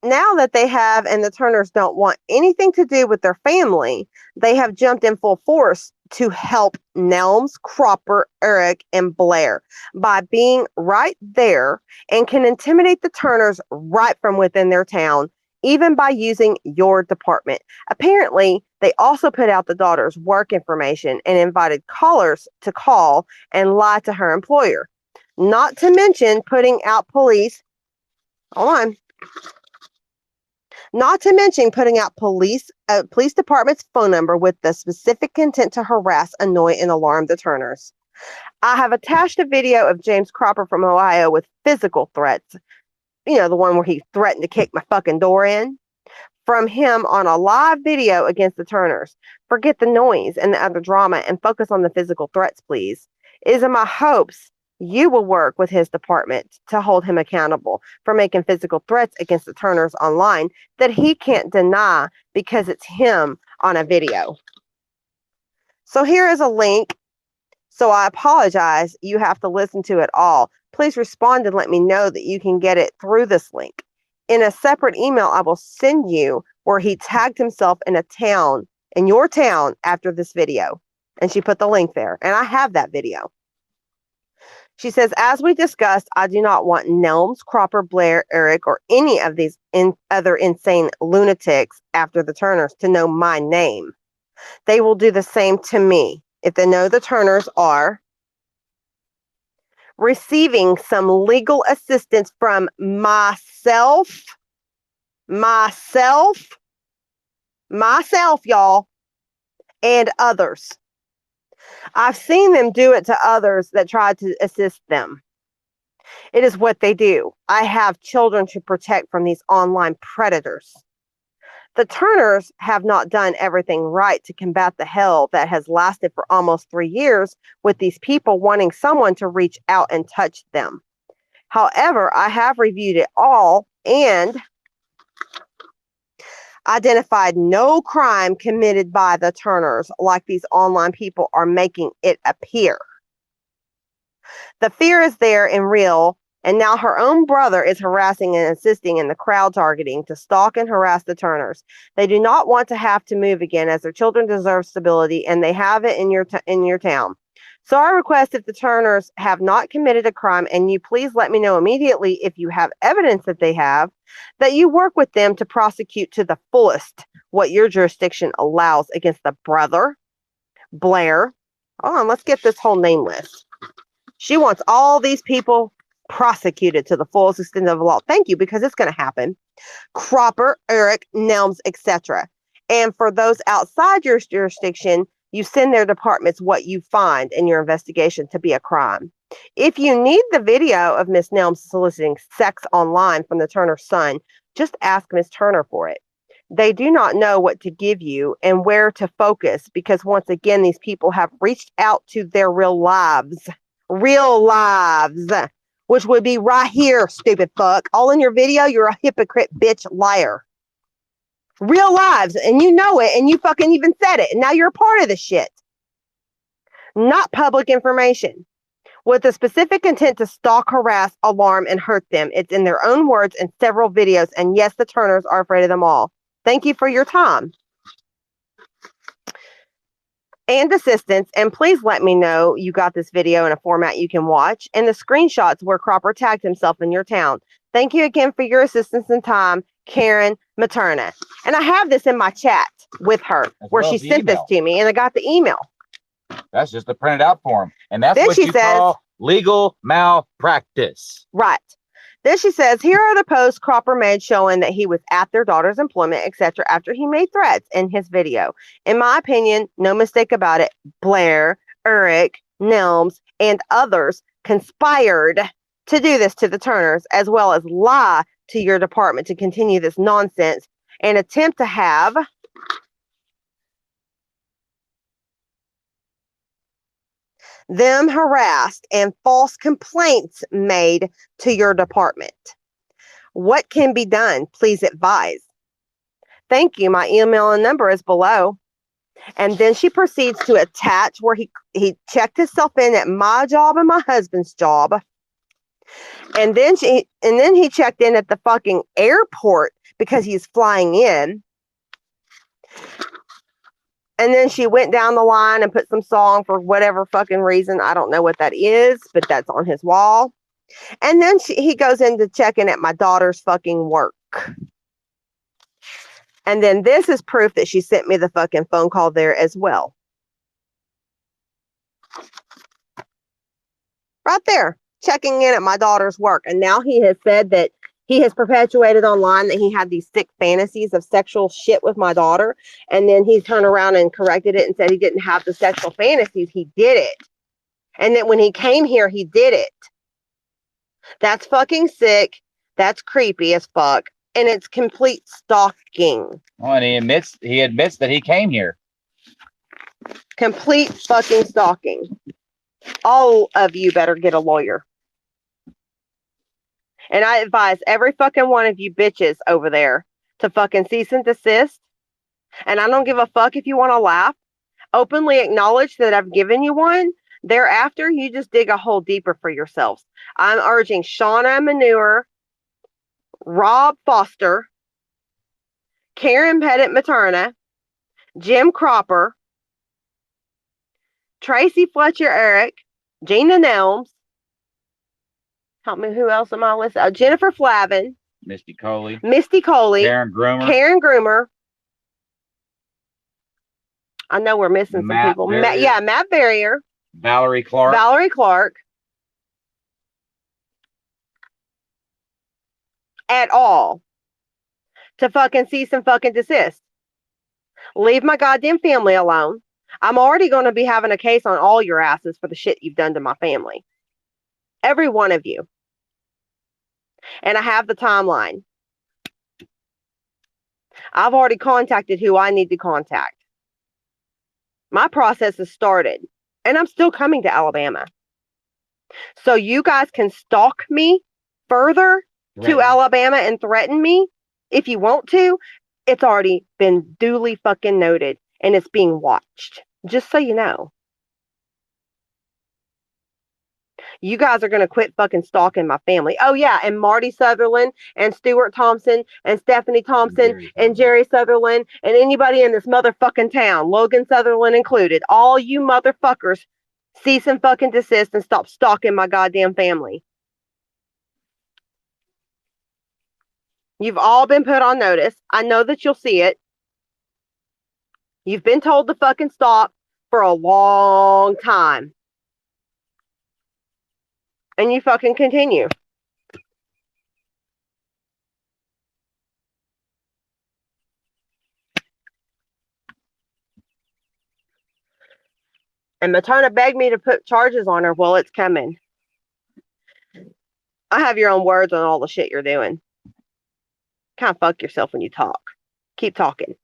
[SPEAKER 1] and the Turners don't want anything to do with their family, they have jumped in full force to help Nelms, Cropper, Eric, and Blair by being right there and can intimidate the Turners right from within their town, even by using your department. Apparently, they also put out the daughter's work information and invited callers to call and lie to her employer. Not to mention putting out police department's phone number with the specific intent to harass, annoy, and alarm the Turners. I have attached a video of James Cropper from Ohio with physical threats. You know, the one where he threatened to kick my fucking door in. From him on a live video against the Turners. Forget the noise and the other drama and focus on the physical threats, please. It is in my hopes you will work with his department to hold him accountable for making physical threats against the Turners online that he can't deny because it's him on a video. So here is a link. So I apologize. You have to listen to it all. Please respond and let me know that you can get it through this link. In a separate email, I will send you where he tagged himself in your town after this video. And she put the link there. And I have that video. She says, as we discussed, I do not want Nelms, Cropper, Blair, Eric, or any of these other insane lunatics after the Turners to know my name. They will do the same to me. If they know the Turners are receiving some legal assistance from myself, y'all, and others. I've seen them do it to others that tried to assist them. It is what they do. I have children to protect from these online predators. The Turners have not done everything right to combat the hell that has lasted for almost 3 years with these people wanting someone to reach out and touch them. However, I have reviewed it all and identified no crime committed by the Turners like these online people are making it appear. The fear is there and real, and now her own brother is harassing and assisting in the crowd targeting to stalk and harass the Turners. They do not want to have to move again, as their children deserve stability, and they have it in your town. So I request, if the Turners have not committed a crime, and you please let me know immediately if you have evidence that they have, that you work with them to prosecute to the fullest what your jurisdiction allows against the brother, Blair. Hold on, let's get this whole name list. She wants all these people prosecuted to the fullest extent of the law. Thank you, because it's going to happen. Cropper, Eric, Nelms, etc. And for those outside your jurisdiction, you send their departments what you find in your investigation to be a crime. If you need the video of Miss Nelms soliciting sex online from the Turner's son, just ask Miss Turner for it. They do not know what to give you and where to focus, because once again, these people have reached out to their real lives, which would be right here, stupid fuck. All in your video, you're a hypocrite, bitch, liar. Real lives, and you know it, and you fucking even said it, and now you're a part of the shit. Not public information. With a specific intent to stalk, harass, alarm, and hurt them. It's in their own words in several videos, and yes, the Turners are afraid of them all. Thank you for your time and assistance, and please let me know you got this video in a format you can watch, and the screenshots where Cropper tagged himself in your town. Thank you again for your assistance and time, Karen Materna. And I have this in my chat with her, where she sent this to me, and I got the email.
[SPEAKER 3] That's just a printed out form. And that's
[SPEAKER 1] then
[SPEAKER 3] what you call legal malpractice.
[SPEAKER 1] Right. Then she says, here are the posts Cropper made showing that he was at their daughter's employment, etc., after he made threats in his video. In my opinion, no mistake about it, Blair, Eric, Nelms, and others conspired to do this to the Turners, as well as lie to your department to continue this nonsense and attempt to have them harassed and false complaints made to your department. What can be done? Please advise. Thank you. My email and number is below. And then she proceeds to attach where he checked himself in at my job and my husband's job. And then he checked in at the fucking airport because he's flying in. And then she went down the line and put some song for whatever fucking reason. I don't know what that is, but that's on his wall. And then he goes in to check in at my daughter's fucking work. And then this is proof that she sent me the fucking phone call there as well. Right there, checking in at my daughter's work. And now he has said that he has perpetuated online that he had these sick fantasies of sexual shit with my daughter. And then he turned around and corrected it and said he didn't have the sexual fantasies. He did it. And then when he came here, he did it. That's fucking sick. That's creepy as fuck. And it's complete stalking.
[SPEAKER 3] Well, and he admits that he came here.
[SPEAKER 1] Complete fucking stalking. All of you better get a lawyer. And I advise every fucking one of you bitches over there to fucking cease and desist. And I don't give a fuck if you want to laugh. Openly acknowledge that I've given you one. Thereafter, you just dig a hole deeper for yourselves. I'm urging Shauna Manure, Rob Foster, Karen Pettit Materna, Jim Cropper, Tracy Fletcher Eric, Gina Nelms, Help me. Who else am I listed? Jennifer Flavin,
[SPEAKER 3] Misty Coley,
[SPEAKER 1] Misty Coley,
[SPEAKER 3] Karen Groomer,
[SPEAKER 1] Karen Groomer. I know we're missing some
[SPEAKER 3] Matt
[SPEAKER 1] people.
[SPEAKER 3] Barrier.
[SPEAKER 1] Matt Barrier,
[SPEAKER 3] Valerie Clark,
[SPEAKER 1] Valerie Clark. At all. To fucking cease and fucking desist. Leave my goddamn family alone. I'm already going to be having a case on all your asses for the shit you've done to my family. Every one of you. And I have the timeline. I've already contacted who I need to contact. My process has started. And I'm still coming to Alabama. So you guys can stalk me further to Alabama and threaten me if you want to. It's already been duly fucking noted and it's being watched. Just so you know. You guys are going to quit fucking stalking my family. Oh, yeah. And Marty Sutherland and Stuart Thompson and Stephanie Thompson and Jerry Sutherland and anybody in this motherfucking town, Logan Sutherland included. All you motherfuckers cease and fucking desist and stop stalking my goddamn family. You've all been put on notice. I know that you'll see it. You've been told to fucking stop for a long time. And you fucking continue. And Materna begged me to put charges on her. Well, it's coming. I have your own words on all the shit you're doing. Kind of fuck yourself when you talk. Keep talking.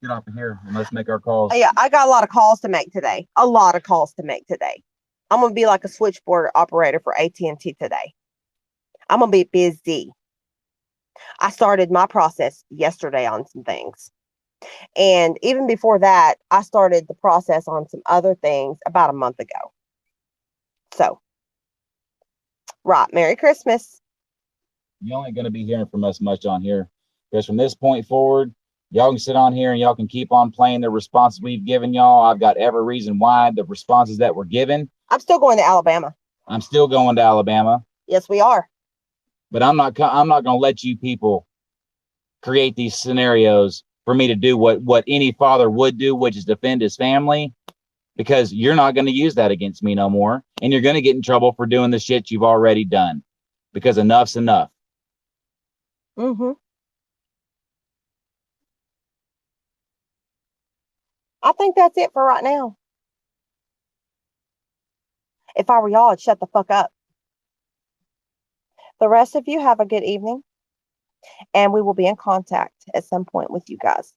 [SPEAKER 3] Get off of here and let's make our calls.
[SPEAKER 1] Yeah, I got a lot of calls to make today. A lot of calls to make today. I'm going to be like a switchboard operator for AT&T today. I'm going to be busy. I started my process yesterday on some things. And even before that, I started the process on some other things about a month ago. So, right. Merry Christmas.
[SPEAKER 3] You ain't going to be hearing from us much on here. Because from this point forward, y'all can sit on here and y'all can keep on playing the responses we've given y'all. I've got every reason why the responses that were given.
[SPEAKER 1] I'm still going to Alabama.
[SPEAKER 3] I'm still going to Alabama.
[SPEAKER 1] Yes, we are.
[SPEAKER 3] But I'm not going to let you people create these scenarios for me to do what any father would do, which is defend his family, because you're not going to use that against me no more. And you're going to get in trouble for doing the shit you've already done, because enough's enough.
[SPEAKER 1] Mm-hmm. I think that's it for right now. If I were y'all, I'd shut the fuck up. The rest of you have a good evening, and we will be in contact at some point with you guys.